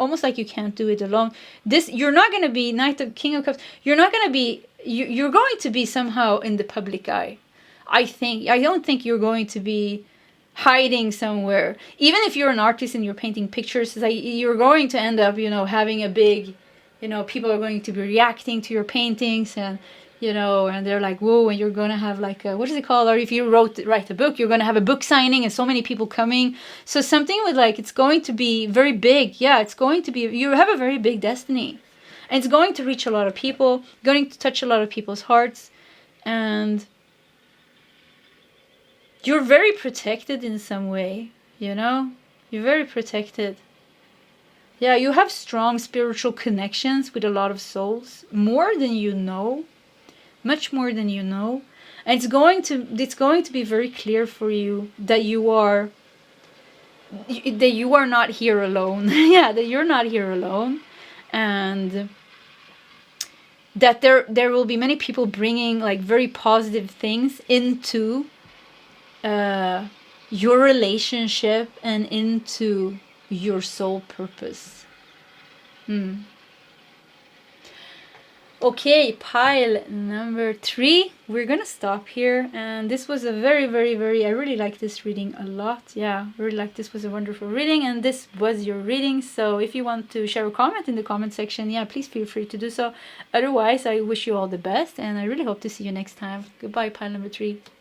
S1: do it alone. You're not going to be King of Cups. You're not going to be. You're going to be somehow in the public eye. I don't think you're going to be hiding somewhere. Even if you're an artist and you're painting pictures, it's like you're going to end up, you know, having a big, you know, people are going to be reacting to your paintings, and you know, and they're like, whoa, and you're gonna have like a, what is it called, or if you write a book, you're gonna have a book signing and so many people coming. So something with like, it's going to be very big. Yeah, it's going to be, you have a very big destiny, and it's going to reach a lot of people, going to touch a lot of people's hearts, and you're very protected in some way, you know? You're very protected. Yeah, you have strong spiritual connections with a lot of souls. More than you know. Much more than you know. And it's going to be very clear for you that you are not here alone. Yeah, that you're not here alone. And that there will be many people bringing like very positive things into your relationship and into your soul purpose. Okay, pile number 3. We're gonna stop here, and this was a very, very, very, I really like this reading a lot. Yeah, I really like this. Was a wonderful reading, and this was your reading. So if you want to share a comment in the comment section, yeah, please feel free to do so. Otherwise, I wish you all the best, and I really hope to see you next time. Goodbye, pile number 3.